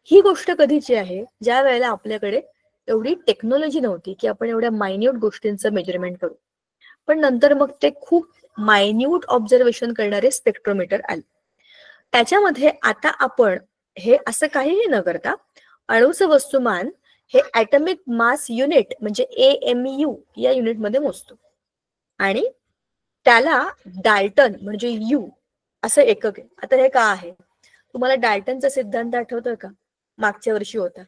ही गोष्ट कधीची आहे, ज्या वेळेला आपल्याकडे एवढी टेक्नॉलॉजी नव्हती की आपण एवढ्या मायन्यूट गोष्टींचं मेजरमेंट करू. पण नंतर मग ते खूप मायन्यूट ऑब्झर्वेशन करणारे स्पेक्ट्रोमीटर आले. त्याच्यामध्ये आता आपण हे असं काहीही न करता अणूचं वस्तुमान हे ऍटॉमिक मास युनिट म्हणजे AMU या युनिट मध्ये मोजतो आणि त्याला डाल्टन म्हणजे यू असं एकक आहे. आता हे का आहे, तुम्हाला डाल्टनचा सिद्धांत आठवतोय का? मागच्या वर्षी होता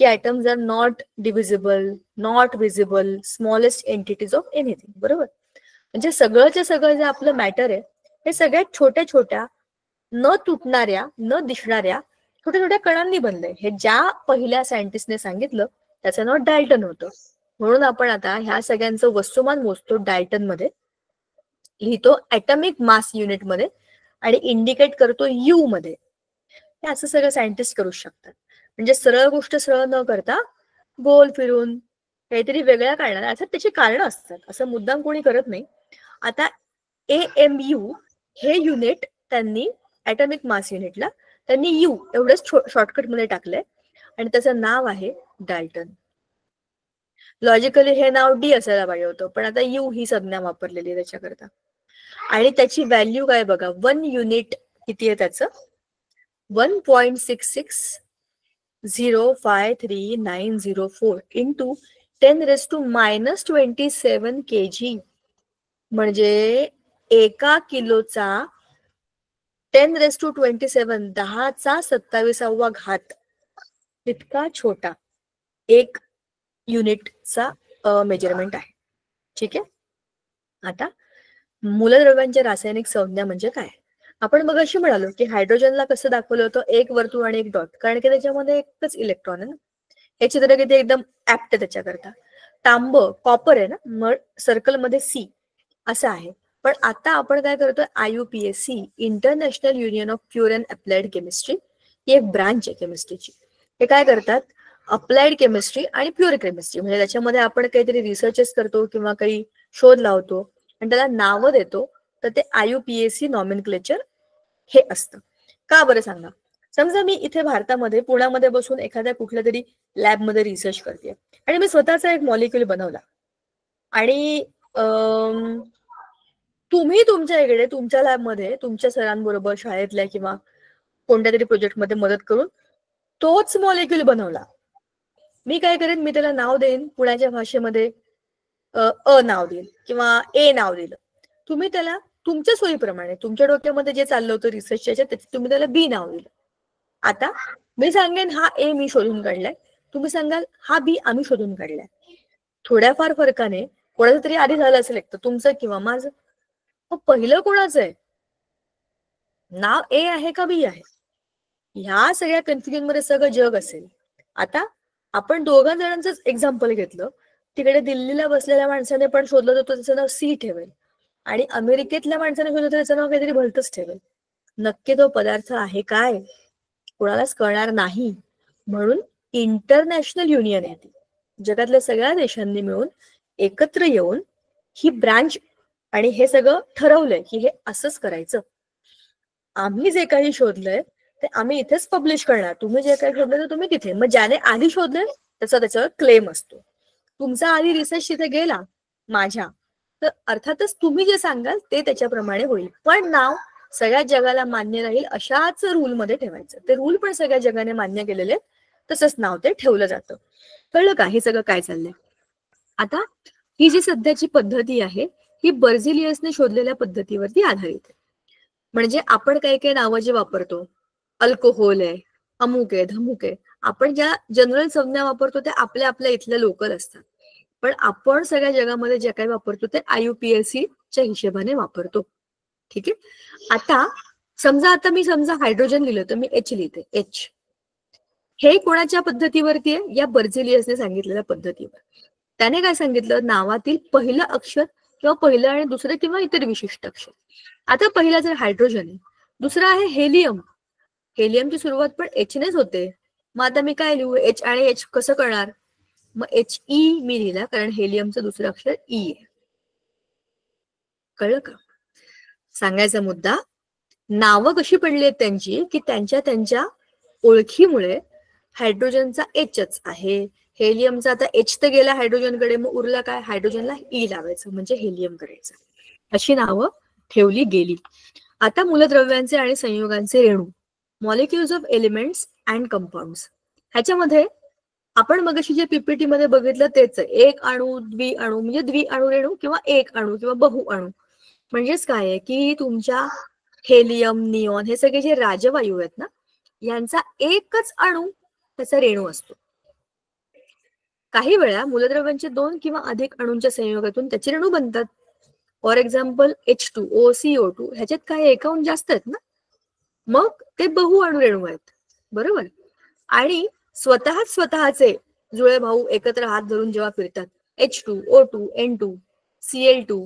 की atoms are not divisible, not visible, smallest entities of anything, बरोबर? म्हणजे सगळंच्या सगळं जे आपलं मॅटर आहे हे सगळ्यात छोट्या छोट्या न तुटणाऱ्या न दिसणाऱ्या छोट्या छोट्या कणांनी बनलंय. हे ज्या पहिल्या सायंटिस्टने सांगितलं त्याचं नाव डाल्टन होतं. म्हणून आपण आता ह्या सगळ्यांचं वस्तुमान मोजतो डाल्टन मध्ये, लिहितो ऍटॉमिक मास युनिट मध्ये आणि इंडिकेट करतो यू मध्ये. हे असं सगळं सायंटिस्ट करू शकतात. म्हणजे सरळ गोष्ट सरळ न करता गोल फिरून काहीतरी वेगळ्या कारणाने, अर्थात त्याची कारण असतात, असं मुद्दाम कोणी करत नाही. आता AMU हे युनिट त्यांनी ऍटॉमिक मास युनिटला त्यांनी यू एवढंच शॉर्टकट मध्ये टाकलंय आणि त्याचं नाव आहे डाल्टन. लॉजिकली हे नाव डी असायला पाहिजे होतं, पण आता यू ही संज्ञा वापरलेली आहे त्याच्याकरता. आणि त्याची व्हॅल्यू काय बघा, 1 युनिट किती आहे त्याचं, 1.66053904 इंटू 10⁻⁻27 kg म्हणजे 1 किलोचा 10⁻27 10⁻27 इतका छोटा एक युनिटचा मेजरमेंट आहे. ठीक आहे. आता मूलद्रव्यांच्या रासायनिक संज्ञा म्हणजे काय? आपण मग अशी म्हणालो की हायड्रोजनला कसं दाखवलं होतं, एक वर्तुळ आणि एक डॉट, कारण की त्याच्यामध्ये एकच इलेक्ट्रॉन आहे ना. हे चित्र किती एकदम ऍप्ट आहे त्याच्याकरता. तांब कॉपर आहे ना, मग सर्कलमध्ये सी असं आहे. पण आता आपण काय करतोय, IUPAC international union of pure and applied chemistry ही एक ब्रांच आहे केमिस्ट्रीची. हे काय करतात, अप्लाइड केमिस्ट्री आणि प्युअर केमिस्ट्री, म्हणजे त्याच्यामध्ये आपण काहीतरी रिसर्चेस करतो किंवा काही शोध लावतो आणि त्याला नावं देतो, तर ते IUPAC नॉमेनक्लेचर हे असतं. का बरं सांगा? समजा मी इथे भारतामध्ये पुण्यामध्ये बसून एखाद्या कुठल्या तरी लॅबमध्ये रिसर्च करते आणि मी स्वतःचा एक मॉलिक्यूल बनवला आणि तुम्ही तुमच्या इकडे तुमच्या लॅबमध्ये तुमच्या सरांबरोबर शाळेतल्या किंवा कोणत्या तरी प्रोजेक्टमध्ये मदत करून तोच मॉलिक्यूल बनवला. मी काय करेन, मी त्याला नाव देईन पुण्याच्या भाषेमध्ये अ नाव देईल किंवा ए नाव दिलं. तुम्ही त्याला तुमच्या सोयीप्रमाणे तुमच्या डोक्यामध्ये जे चाललं होतं रिसर्चच्या तुम्ही त्याला बी नाव दिलं. आता मी सांगेन हा ए मी शोधून काढलाय, तुम्ही सांगाल हा बी आम्ही शोधून काढलाय. थोड्याफार फरकाने कोणाचं तरी आधी झालं असेल, एक तर तुमचं किंवा माझं. पहिलं कोणाचं आहे, नाव ए आहे का बी आहे, ह्या सगळ्या कन्फ्युजन मध्ये सगळं जग असेल. आता आपण दोघा जणांचंच एक्झाम्पल घेतलं. तिकडे दिल्लीला बसलेल्या माणसाने पण शोधलं तर त्याचं नाव सी ठेवेल आणि अमेरिकेतल्या माणसाने शोधलं तर त्याचं नाव काहीतरी भलतंच ठेवेल. नक्की तो पदार्थ आहे काय कोणालाच कळणार नाही. म्हणून इंटरनॅशनल युनियन आहे ती, जगातल्या सगळ्या देशांनी मिळून एकत्र येऊन ही ब्रांच आणि हे सगळं ठरवलंय की हे असंच करायचं. आम्ही जे काही शोधलंय ते आम्ही इथेच पब्लिश करणार, तुम्ही जे काही शोधलं ते तुम्ही तिथे. मग ज्याने आधी शोधलंय त्याचा त्याच्यावर क्लेम असतो. तुमचा आधी रिसर्च तिथे गेला माझ्या, तर अर्थातच तुम्ही जे सांगाल ते त्याच्याप्रमाणे होईल, पण नाव सगळ्या जगाला मान्य राहील अशाच रूलमध्ये ठेवायचं. ते रूल पण सगळ्या जगाने मान्य केलेले, तसंच नाव ते ठेवलं जातं. कळलं का हे सगळं काय चाललंय? आता ही जी सध्याची पद्धती आहे ही बर्झिलियसने शोधलेल्या पद्धतीवरती आधारित आहे. म्हणजे आपण काही काही नावं जे वापरतो, अल्कोहोल आहे, अमुक आहे, धमुक आहे, आपण ज्या जनरल संज्ञा वापरतो त्या आपल्या आपल्या इथल्या लोकल असतात. पण आपण सगळ्या जगामध्ये जे काही वापरतो ते IUPAC च्या हिशोबाने वापरतो. ठीक आहे. आता समजा मी हायड्रोजन लिहिलं तर मी H लिहिते, H. हे कोणाच्या पद्धतीवरती आहे? या बर्झिलियसने सांगितलेल्या पद्धतीवर. त्याने काय सांगितलं, नावातील पहिलं अक्षर किंवा पहिलं आणि दुसरं किंवा इतर विशिष्ट अक्षर. आता पहिला जर हायड्रोजन आहे, दुसरा आहे हेलियम. हेलियमची सुरुवात पण H नेच होते. मग आता मी काय लिहू, H आणि H कसं करणार? मग HE मी लिहिला, कारण हेलियमचं दुसरं अक्षर E आहे. कळलं का? सांगायचा मुद्दा, नावं कशी पडली आहेत त्यांची की त्यांच्या ओळखीमुळे हायड्रोजनचा Hच आहे, हेलियमचा आता H तर गेला हायड्रोजनकडे, मग उरला काय, हायड्रोजनला E लावायचं म्हणजे हेलियम करायचं. अशी नावं ठेवली गेली. आता मूलद्रव्यांचे आणि संयुगांचे रेणू, molecules of elements and compounds, ह्याच्यामध्ये आपण मगाशी जे PPT मध्ये बघितलं तेच आहे. एक अणू, द्विअणू म्हणजे द्विअणू रेणू किंवा एक अणू किंवा बहुअणू. म्हणजेच काय आहे की तुमच्या हेलियम, निऑन हे सगळे जे राजवायू आहेत ना, यांचा एकच अणू त्याचा रेणू असतो. काही वेळा मूलद्रव्यांचे 2 किंवा अधिक अणूंच्या संयोगातून त्याचे रेणू बनतात. फॉर एक्झाम्पल H2O, CO2 ह्याच्यात काय एकाहून जास्त आहेत ना, मग ते बहुअणू रेणू आहेत. बरोबर. आणि स्वतःचे जुळे भाऊ एकत्र हात धरून जेव्हा फिरतात, H2, O2, N2, Cl2,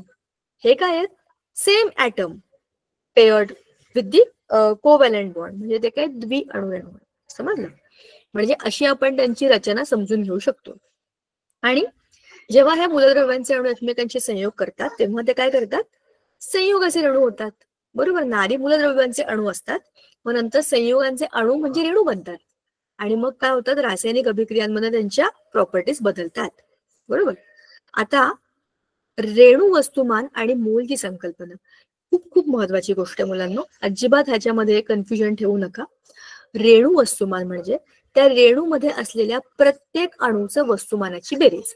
हे काय आहेत, same atom paired with the covalent bond, म्हणजे ते काय द्विअणू रेणू आहेत. समजलं? म्हणजे अशी आपण त्यांची रचना समजून घेऊ शकतो. आणि जेव्हा ह्या मूलद्रव्यांचे अणू एकमेकांशी संयोग करतात तेव्हा ते काय करतात, संयुगाचे रेणू होतात. बरोबर. नारी मूलद्रव्यांचे अणू असतात, मग नंतर संयुगांचे अणू म्हणजे रेणू बनतात आणि मग काय होतात, रासायनिक अभिक्रियांमध्ये त्यांच्या प्रॉपर्टीज बदलतात. बरोबर. आता रेणू वस्तुमान आणि मोलची संकल्पना खूप खूप महत्वाची गोष्ट आहे मुलांनो, अजिबात ह्याच्यामध्ये कन्फ्युजन ठेवू नका. रेणू वस्तुमान म्हणजे त्या रेणूमध्ये असलेल्या प्रत्येक अणूचं वस्तुमानाची बेरीज.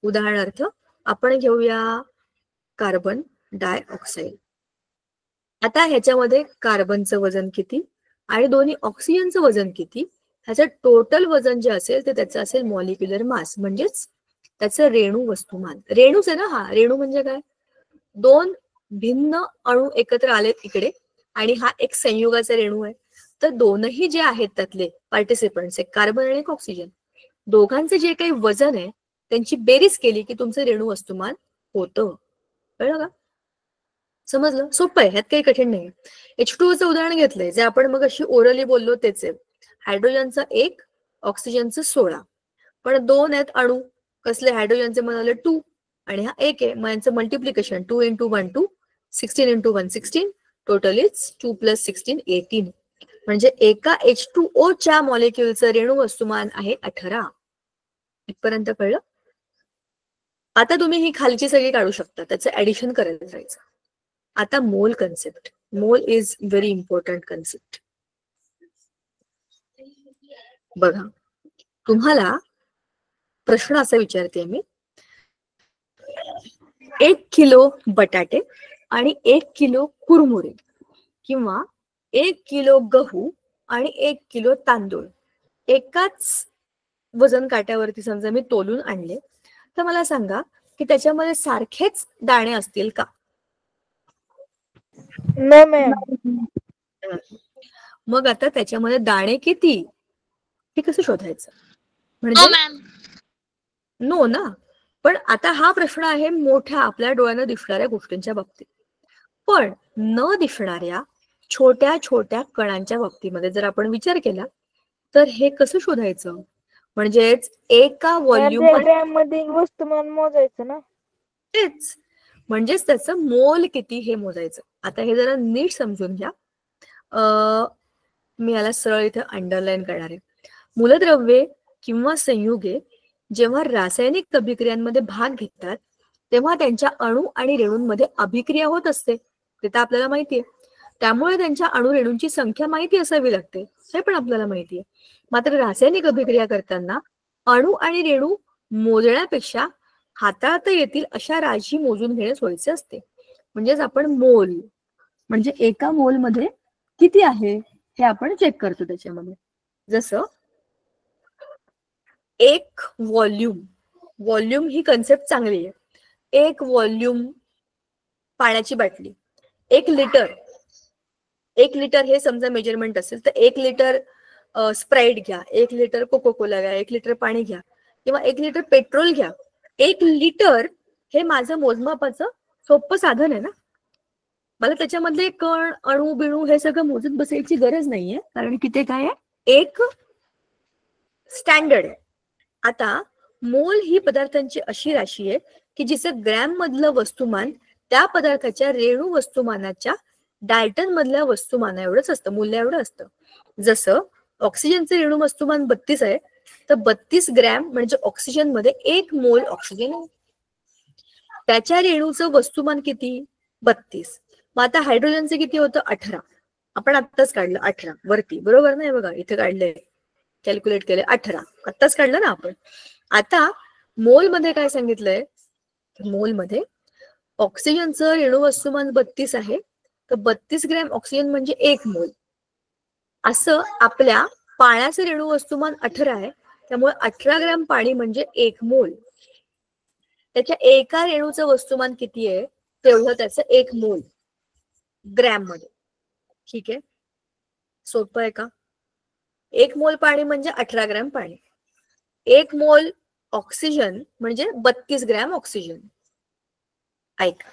उदाहरणार्थ आपण घेऊया कार्बन डायऑक्साईड. आता ह्याच्यामध्ये कार्बनचं वजन किती आणि दोन्ही ऑक्सिजनचं वजन किती, ह्याचं टोटल वजन जे असेल ते त्याचं असेल मॉलिक्युलर मास, म्हणजेच त्याचं रेणू वस्तुमान. रेणूच आहे ना हा. रेणू म्हणजे काय? दोन भिन्न अणू एकत्र आलेत इकडे आणि हा एक संयुगाचा रेणू आहे. तर दोनही जे आहेत त्यातले पार्टिसिपंट्स, एक कार्बन आणि एक ऑक्सिजन, दोघांचे जे काही वजन आहे त्यांची बेरीज केली की तुमचं रेणू वस्तुमान होतं. कळलं का? समजलं? सोपं आहे, ह्यात काही कठीण नाही. H2O उदाहरण घेतलंय जे आपण मग अशी ओरली बोललो तेच आहे. हायड्रोजनचं 1, ऑक्सिजनचं 16. पण 2 आहेत अणू. कसले? हायड्रोजनचे म्हणाले 2 आणि हा 1 आहे. मग यांचं मल्टिप्लिकेशन 2 × 1 2, 16 × 1 16, टोटल इज 2 + 16 18. म्हणजे एका H2O मॉलिक्युलचं रेणू वस्तुमान आहे 18. इथपर्यंत कळलं? आता तुम्ही ही खालची सगळी काढू शकता, त्याचं ऍडिशन करायला जायचं. आता मोल concept. Mole is very important concept. बघा, तुम्हाला प्रश्न असा विचारते मी, 1 किलो बटाटे आणि 1 किलो कुरमुरे किंवा 1 किलो गहू आणि 1 किलो तांदूळ एकाच वजन काट्यावरती समजा मी तोलून आणले, तर मला सांगा की त्याच्यामध्ये सारखेच दाणे असतील का? No ma'am. मग आता त्याच्यामध्ये दाणे किती हे कसं शोधायचं? हो म्हणजे मॅम. नो ना. पण आता हा प्रश्न आहे मोठ्या आपल्या डोळ्यानं दिसणाऱ्या गोष्टींच्या बाबतीत. पण न दिसणाऱ्या छोट्या छोट्या कणांच्या बाबतीमध्ये जर आपण विचार केला तर हे कसं शोधायचं? म्हणजेच एका व्हॉल्यूम ग्रॅम मध्ये वस्तुमान मोजायचं ना. तेच, म्हणजेच त्याचं मोल किती हे मोजायचं. आता हे जरा नीट समजून घ्या. मी याला सरळ इथे अंडरलाईन करणार आहे. मूलद्रव्ये किंवा संयुगे जेव्हा रासायनिक अभिक्रियांमध्ये भाग घेतात तेव्हा त्यांच्या अणू आणि रेणूंमध्ये अभिक्रिया होत असते, ते तर आपल्याला माहितीये. त्यामुळे त्यांच्या अणू रेणूंची संख्या माहिती असावी लागते, हे पण आपल्याला माहितीये. मात्र रासायनिक अभिक्रिया करताना अणू आणि रेणू मोजण्यापेक्षा हाताळता येतील अशा राशी मोजून घेणे सोयीचे असते. म्हणजेच आपण मोल म्हणजे एका मोल मध्ये किती आहे हे आपण चेक करतो त्याच्यामध्ये. जसं एक व्हॉल्यूम, व्हॉल्यूम ही कन्सेप्ट चांगली आहे. एक व्हॉल्यूम पाण्याची बाटली, 1 लिटर, 1 लिटर हे समजा मेजरमेंट असेल तर 1 लिटर स्प्राईट घ्या, 1 लिटर कोको कोला घ्या, 1 लिटर पाणी घ्या किंवा 1 लिटर पेट्रोल घ्या. 1 लिटर हे माझं मोजमापाचं सोपं साधन आहे ना. मला त्याच्यामधले कण अणू बिणू हे सगळं मोजत बसायची गरज नाहीये, कारण की ते काय आहे, एक स्टँडर्ड आहे. आता मोल ही पदार्थांची अशी राशी आहे की जिचं ग्रॅम मधलं वस्तुमान त्या पदार्थाच्या रेणू वस्तुमानाच्या डाल्टन मधल्या वस्तुमाना एवढंच असतं, मूल्य एवढं असतं. जसं ऑक्सिजनचे रेणू वस्तुमान 32 आहे, तर 32 ग्रॅम म्हणजे ऑक्सिजन मध्ये 1 मोल ऑक्सिजन आहे. त्याच्या रेणूचं वस्तुमान किती? 32. मग आता हायड्रोजनचे किती होतं? 18. आपण आत्ताच काढलं 18 वरती, बरोबर नाही? बघा इथे काढलंय, कॅल्क्युलेट केले 18, आत्ताच काढलं ना आपण. आता मोल मध्ये काय सांगितलंय? मोल मध्ये ऑक्सिजनचं रेणू वस्तुमान 32 आहे, तर 32 ग्रॅम ऑक्सिजन म्हणजे 1 मोल. असं आपल्या पाण्याचं रेणू वस्तुमान 18 आहे, त्यामुळे 18 ग्रॅम पाणी म्हणजे 1 मोल. त्याच्या एका रेणूचं वस्तुमान किती आहे तेवढं त्याचं 1 मोल ग्रॅम मध्ये. ठीक आहे, सोपं आहे का? 1 मोल पाणी म्हणजे 18 ग्रॅम पाणी. 1 मोल ऑक्सिजन म्हणजे 32 ग्रॅम ऑक्सिजन. ऐका,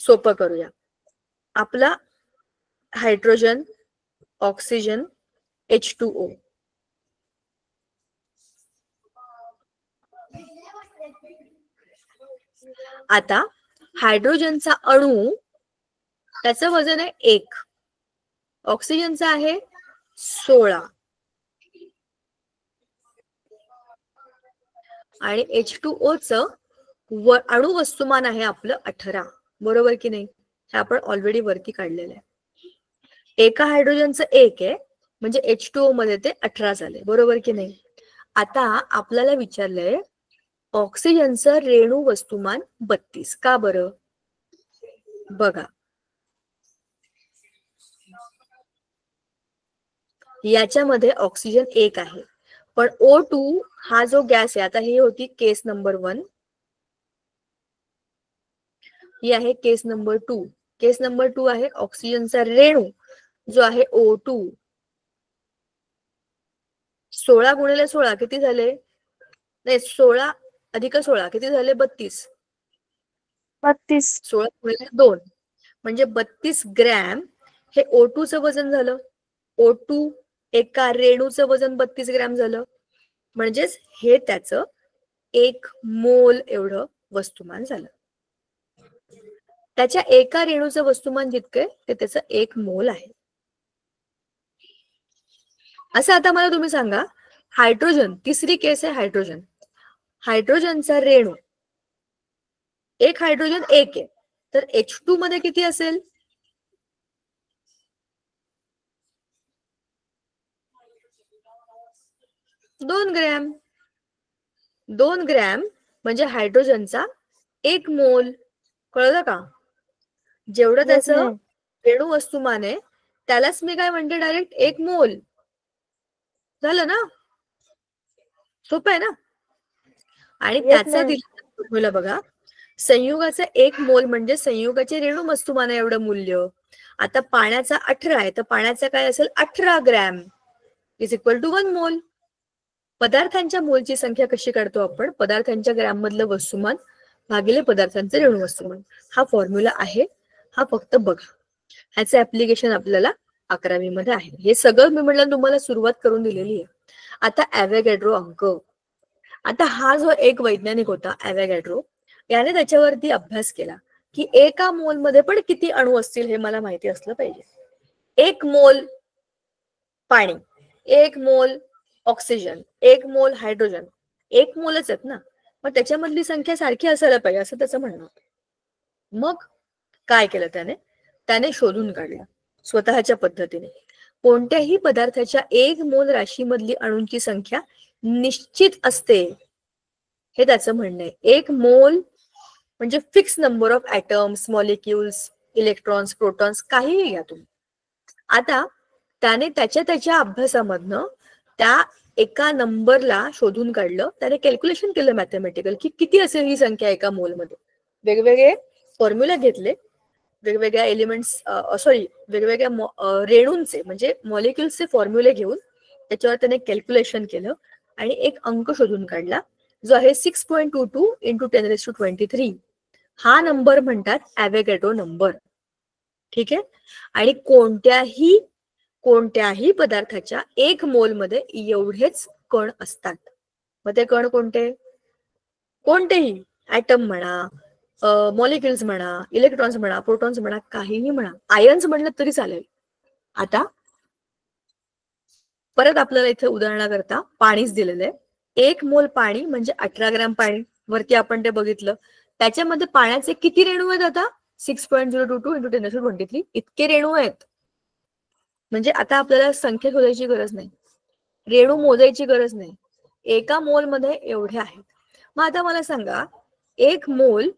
सोपं करूया. आपला हायड्रोजन, ऑक्सिजन, H2O. आता हायड्रोजनचा अणू त्याचं वजन आहे 1, ऑक्सिजनचा आहे 16 आणि H2O अणु वस्तुमान आहे आपलं 18, बरोबर की नाही? हे आपण ऑलरेडी वरती काढलेलं आहे. एका हायड्रोजनचं 1 आहे म्हणजे H2O मध्ये ते 18 झाले, बरोबर की नाही? आता आपल्याला विचारलंय ऑक्सिजनचं रेणू वस्तुमान 32 का बरं? बघा, याच्यामध्ये ऑक्सिजन 1 आहे पण O2 हा जो गॅस आहे, आता ही होती केस नंबर 1, ही आहे केस नंबर 2. केस नंबर 2 आहे ऑक्सिजनचा रेणू जो आहे O2. 16 गुणिले 16 किती झाले? नाही, 16 अधिक 16 किती झाले? 32. 32. 16 गुणिले 2 म्हणजे 32 ग्रॅम हे O2 चं वजन झालं. O2 एका रेणूचं वजन 32 ग्रॅम झालं. म्हणजेच हे त्याचं 1 मोल एवढं वस्तुमान झालं. त्याच्या एका रेणूचं वस्तुमान जितकं ते त्याचं 1 मोल आहे. असं आता मला तुम्ही सांगा, हायड्रोजन, तिसरी केस आहे हायड्रोजन. हायड्रोजनचा रेणू, एक हायड्रोजन 1 आहे, तर H2 मध्ये किती असेल? 2 ग्रॅम. 2 ग्रॅम म्हणजे हायड्रोजनचा 1 मोल. कळलं का? जेवढं त्याचं रेणू वस्तुमान आहे त्यालाच मी काय म्हणते, डायरेक्ट 1 मोल. झालं ना? सोपं आहे ना? आणि त्याचा दिलेला फॉर्म्युला बघा, संयुगाचा 1 मोल म्हणजे संयुगाचे रेणू वस्तुमान एवढं मूल्य. आता पाण्याचा 18 आहे, तर पाण्याचा काय असेल? 18 ग्रॅम इज इक्वल टू 1 मोल. पदार्थांच्या मोलची संख्या कशी काढतो आपण? पदार्थांच्या ग्रॅम मधलं वस्तुमान भागिले पदार्थांचे रेणू वस्तुमान. हा फॉर्म्युला आहे, हा फक्त बघा. ह्याचं ऍप्लिकेशन आपल्याला 11वी मध्ये आहे. हे सगळं मी म्हटलं तुम्हाला सुरुवात करून दिलेली आहे. आता ॲव्होगॅड्रो अंक. आता हा जो एक वैज्ञानिक होता ॲव्होगॅड्रो, याने त्याच्यावरती अभ्यास केला की एका मोल मध्ये पण किती अणू असतील हे मला माहिती असलं पाहिजे. 1 मोल पाणी, 1 मोल ऑक्सिजन, 1 मोल हायड्रोजन, 1 मोलच आहेत ना, मग त्याच्यामधली संख्या सारखी असायला पाहिजे असं त्याचं म्हणणं होतं. मग काय केलं त्याने शोधून काढलं स्वतःच्या पद्धतीने. कोणत्याही पदार्थाच्या 1 मोल राशीमधली अणूंची संख्या निश्चित असते, हे त्याचं म्हणणं आहे. 1 मोल म्हणजे fix number of atoms, molecules, electrons, protons, काहीही घ्या तुम्ही. आता त्याने त्याच्या अभ्यासामधनं त्या एका नंबरला शोधून काढलं. त्याने कॅल्क्युलेशन केलं मॅथमॅटिकल की किती असेल ही संख्या एका मोलमध्ये. वेगवेगळे फॉर्म्युला घेतले, वेगवेगळ्या एलिमेंट्स वेगवेगळ्या रेणूंचे म्हणजे मॉलिक्युल्सचे फॉर्म्युले घेऊन त्याच्यावर त्याने कॅल्क्युलेशन केलं आणि एक अंक शोधून काढला जो आहे 6.22 × 10⁻23. हा नंबर म्हणतात ॲव्होगॅड्रो नंबर. ठीक आहे. आणि कोणत्याही पदार्थाच्या 1 मोल मध्ये एवढेच कण असतात. मग ते कण कोणते? कोणतेही ऍटम म्हणा, मॉलिक्युल्स म्हणा, इलेक्ट्रॉन्स म्हणा, प्रोटॉन्स म्हणा, काहीही म्हणा, आयन्स म्हणलं तरी चालेल. आता परत आपल्याला इथे उदाहरणाकरता पाणीच दिलेलं आहे. 1 मोल पाणी म्हणजे 18 ग्रॅम पाणी. वरती आपण ते बघितलं. त्याच्यामध्ये पाण्याचे किती रेणू आहेत? आता 6.022 × 10⁻23 इतके रेणू आहेत. म्हणजे आता आपल्याला संख्या शोधायची गरज नाही, रेणू मोजायची गरज नाही. एका मोल मध्ये एवढे आहेत. मग आता मला सांगा, 1 मोल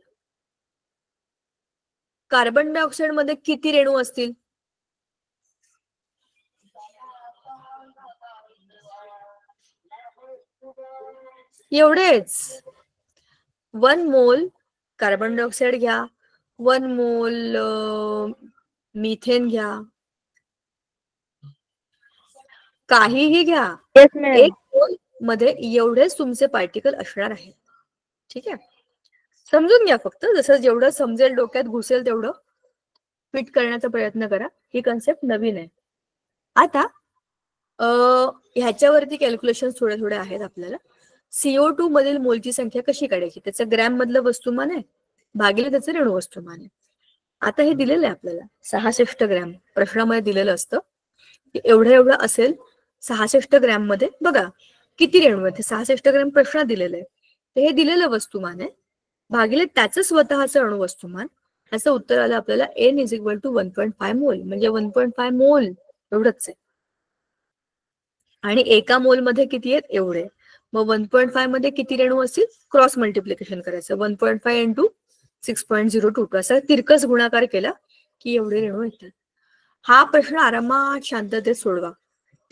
कार्बन डायऑक्साइड मध्ये किती रेणू असतील? एवढेच. 1 मोल कार्बन डायऑक्साइड घ्या, 1 मोल मिथेन घ्या, काहीही घ्या, 1 मोल मध्ये एवढेच तुमचे पार्टिकल असणार आहेत. ठीक आहे. समजून घ्या, फक्त जसं जेवढं समजेल, डोक्यात घुसेल तेवढं फिट करण्याचा प्रयत्न करा. ही कन्सेप्ट नवीन आहे. आता ह्याच्यावरती कॅल्क्युलेशन थोडे आहेत आपल्याला. CO2 मधील मोलची संख्या कशी काढायची? त्याचं ग्रॅम मधलं वस्तुमान आहे भागिले त्याचं रेणू वस्तुमान आहे. आता हे दिलेलं आहे आपल्याला 66 ग्रॅम. प्रश्नामध्ये दिलेलं असतं की एवढं असेल 66 ग्रॅम मध्ये. बघा किती रेणू आहेत, 66 ग्रॅम प्रश्नात दिलेलं आहे. तर हे दिलेलं वस्तुमान आहे भागिले त्याचं स्वतःचं अणु वस्तुमान. असं उत्तर आलं आपल्याला N = 1.5 मोल. म्हणजे 1.5 मोल एवढंच आहे. आणि एका मोल मध्ये किती आहेत? एवढे. मग 1.5 मध्ये किती रेणू असतील? क्रॉस मल्टिप्लिकेशन करायचं. 1.5 × 6.022 असा तिरकस गुणाकार केला की एवढे रेणू येतात. हा प्रश्न आरामात शांततेत सोडवा.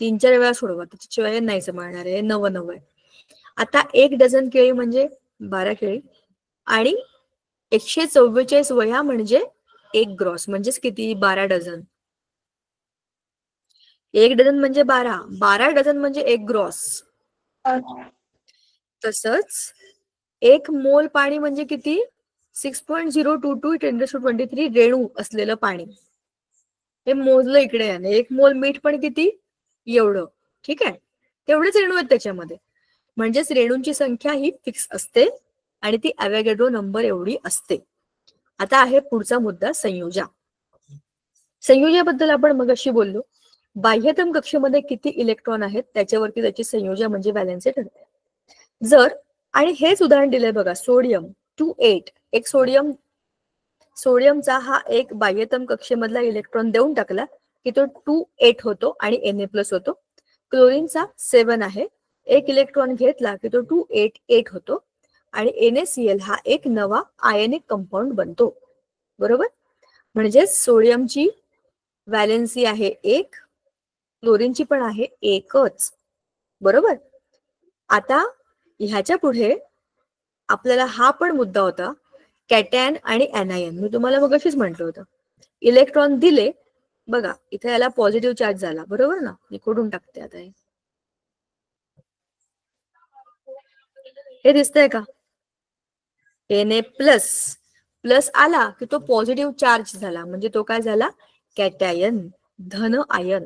3-4 वेळा सोडवा, त्याच्याशिवाय नाही जमणार आहे. 9 आहे. आता 1 डझन केळी म्हणजे 12 केळी आणि 144 वह्या म्हणजे 1 ग्रॉस, म्हणजेच किती? 12 डझन. 1 डझन म्हणजे 12 डझन म्हणजे 1 ग्रॉस. तसंच 1 मोल पाणी म्हणजे किती? 6.022 × 1023 रेणू असलेलं पाणी. हे मोजलं इकडे याने. 1 मोल मीठ पण किती? एवढं. ठीक आहे, तेवढेच रेणू आहेत त्याच्यामध्ये. म्हणजेच रेणूंची संख्या ही फिक्स असते आणि ती अवॅगॅड्रो नंबर एवढी असते. आता आहे पुढचा मुद्दा, संयोजा. संयोजाबद्दल आपण मगाशी बोललो. बाह्यतम कक्षेमध्ये किती इलेक्ट्रॉन आहेत त्याच्यावरती त्याची संयोजा म्हणजे व्हॅलेन्सी ठरते. जर, आणि हेच उदाहरण दिलंय बघा, सोडियम 2,8. एक सोडियमचा हा एक बाह्यतम कक्षेमधला इलेक्ट्रॉन देऊन टाकला की तो 2,8 होतो आणि Na+ होतो. क्लोरीनचा 7 आहे. एक इलेक्ट्रॉन घेतला की तो 2,8,8 होतो आणि NaCl हा एक नवा आयनिक कंपाऊंड बनतो. बरोबर? म्हणजे सोडियमची व्हॅलेन्सी आहे 1, क्लोरीनची पण आहे 1च. बरोबर? आता ह्याच्या पुढे आपल्याला हा पण मुद्दा होता, कॅटॅन आणि ऍनायन. मी तुम्हाला मग अशीच म्हटलं होतं, इलेक्ट्रॉन दिले बघा, इथे याला पॉझिटिव्ह चार्ज झाला. बरोबर ना? मी खोडून टाकते आता. हे दिसतंय का? Na+ आला की तो पॉझिटिव्ह चार्ज झाला, म्हणजे तो काय झाला? कॅटायन, धन आयन.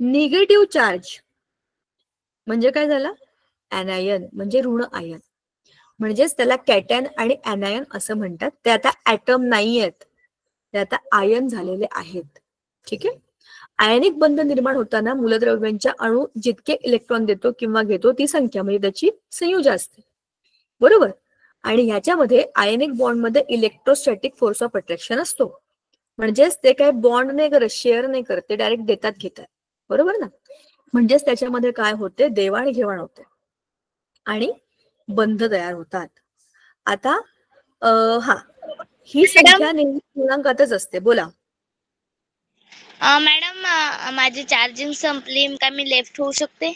निगेटिव्ह चार्ज म्हणजे काय झाला? ऍनायन, म्हणजे ऋण आयन. म्हणजेच त्याला कॅटॅन आणि ऍनायन असं म्हणतात. ते आता ऍटम नाही आहेत, ते आता आयन झालेले आहेत. ठीक आहे. आयनिक बंध निर्माण होताना मूलद्रव्यांच्या अणू जितके इलेक्ट्रॉन देतो किंवा घेतो ती संख्या म्हणजे त्याची संयोजा असते. बरोबर? आणि ह्याच्यामध्ये आयनिक बॉन्ड मध्ये इलेक्ट्रोस्टॅटिक फोर्स ऑफ अट्रॅक्शन असतो. म्हणजेच ते काय बॉन्ड नाही करत, शेअर नाही करत, ते डायरेक्ट देतात घेतात. बरोबर ना? म्हणजेच त्याच्यामध्ये काय होते? देवाणघेवाण होते आणि बंध तयार होतात. आता ही संख्या नेहमी पूर्णांकातच असते. बोला मॅडम, माझी चार्जिंग संपली का मी लेफ्ट होऊ शकते?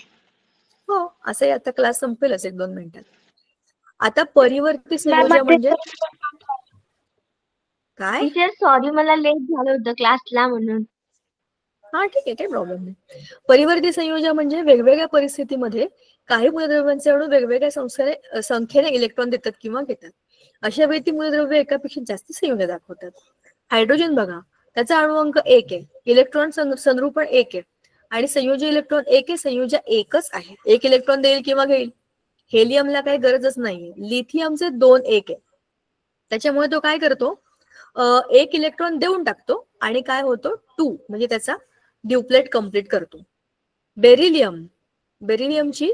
हो, असं आता क्लास संपेलच 1-2 मिनिटात. आता परिवर्ती संयोजा म्हणजे काय? टीचर सॉरी, मला लेट झालं होतं क्लासला म्हणून. हा ठीक आहे, काही प्रॉब्लेम नाही. परिवर्ती संयोजा म्हणजे वेगवेगळ्या परिस्थितीमध्ये काही मूलद्रव्यांचे अणू वेगवेगळ्या संख्येने इलेक्ट्रॉन देतात किंवा घेतात. अशा वेळी ती मूलद्रव्य एकापेक्षा जास्त संयोजा दाखवतात. हायड्रोजन बघा, त्याचा अणुअंक 1 आहे, इलेक्ट्रॉन संरूपण 1 आहे आणि संयोजी इलेक्ट्रॉन 1 आहे, संयोजा 1च आहे. 1 इलेक्ट्रॉन देईल किंवा घेईल. हेलियमला काही गरजच नाहीये. लिथियमचे 2-1 आहे, त्याच्यामुळे तो काय करतो? 1 इलेक्ट्रॉन देऊन टाकतो आणि काय होतो? 2, म्हणजे त्याचा ड्युप्लेट कंप्लीट करतो. बेरिलियमची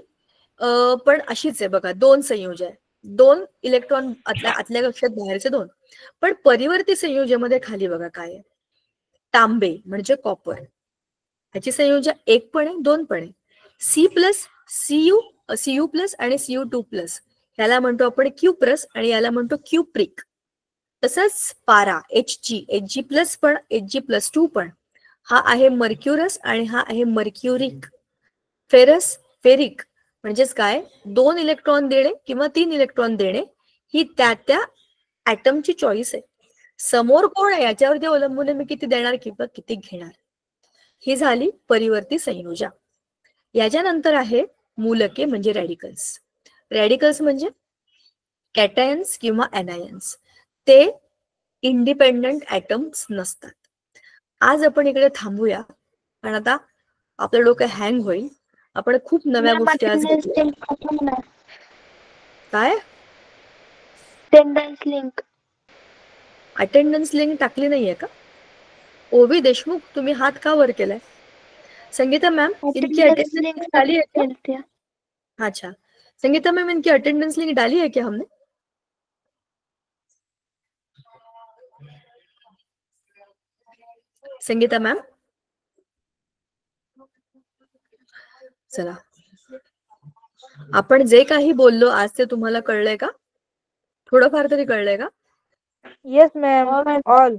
पण अशीच आहे बघा, 2 संयोजा आहे. 2 इलेक्ट्रॉन आतल्या कक्षात, बाहेरचे 2. पण परिवर्ती संयोजामध्ये खाली बघा काय आहे? तांबे म्हणजे कॉपर, ह्याची संयोजा 1 पण आहे, 2 पण आहे. Cu+ आणि Cu2+, ह्याला म्हणतो आपण Cu+ आणि याला म्हणतो क्युप्रिक. तसंच पारा Hg+ पण, Hg+2 पण, हा आहे मर्क्युरस आणि हा आहे मर्क्युरिक. फेरिक म्हणजेच काय? 2 इलेक्ट्रॉन देणे किंवा 3 इलेक्ट्रॉन देणे ही त्या ऍटमची चॉईस आहे. समोर कोण आहे याच्यावरती अवलंबून आहे मी किती देणार किंवा किती घेणार. ही झाली परिवर्ती संयोजा. याच्यानंतर आहे मूलके म्हणजे रॅडिकल्स. रॅडिकल्स म्हणजे कॅटायन्स किंवा ऍनायन्स. ते इंडिपेंडंट ऍटम्स नसतात. आज आपण इकडे थांबूया, कारण आता आपलं डोकं हँग होईल. आपण खूप नव्या गोष्टी आज काय? अटेंडन्स लिंक टाकली नाहीये का? ओवी देशमुख, तुम्ही हात का वर केलाय? संगीता मॅम, इनकी अटेंडेंस लिंक डाली है क्या? अच्छा, संगीता मैम, इनकी अटेंडेंस लिंक डाली है क्या हमने? संगीता मॅम, चला, आपण जे काही बोललो आज ते तुम्हाला कळलंय का? थोडंफार तरी कळलंय का? Yes ma'am, all.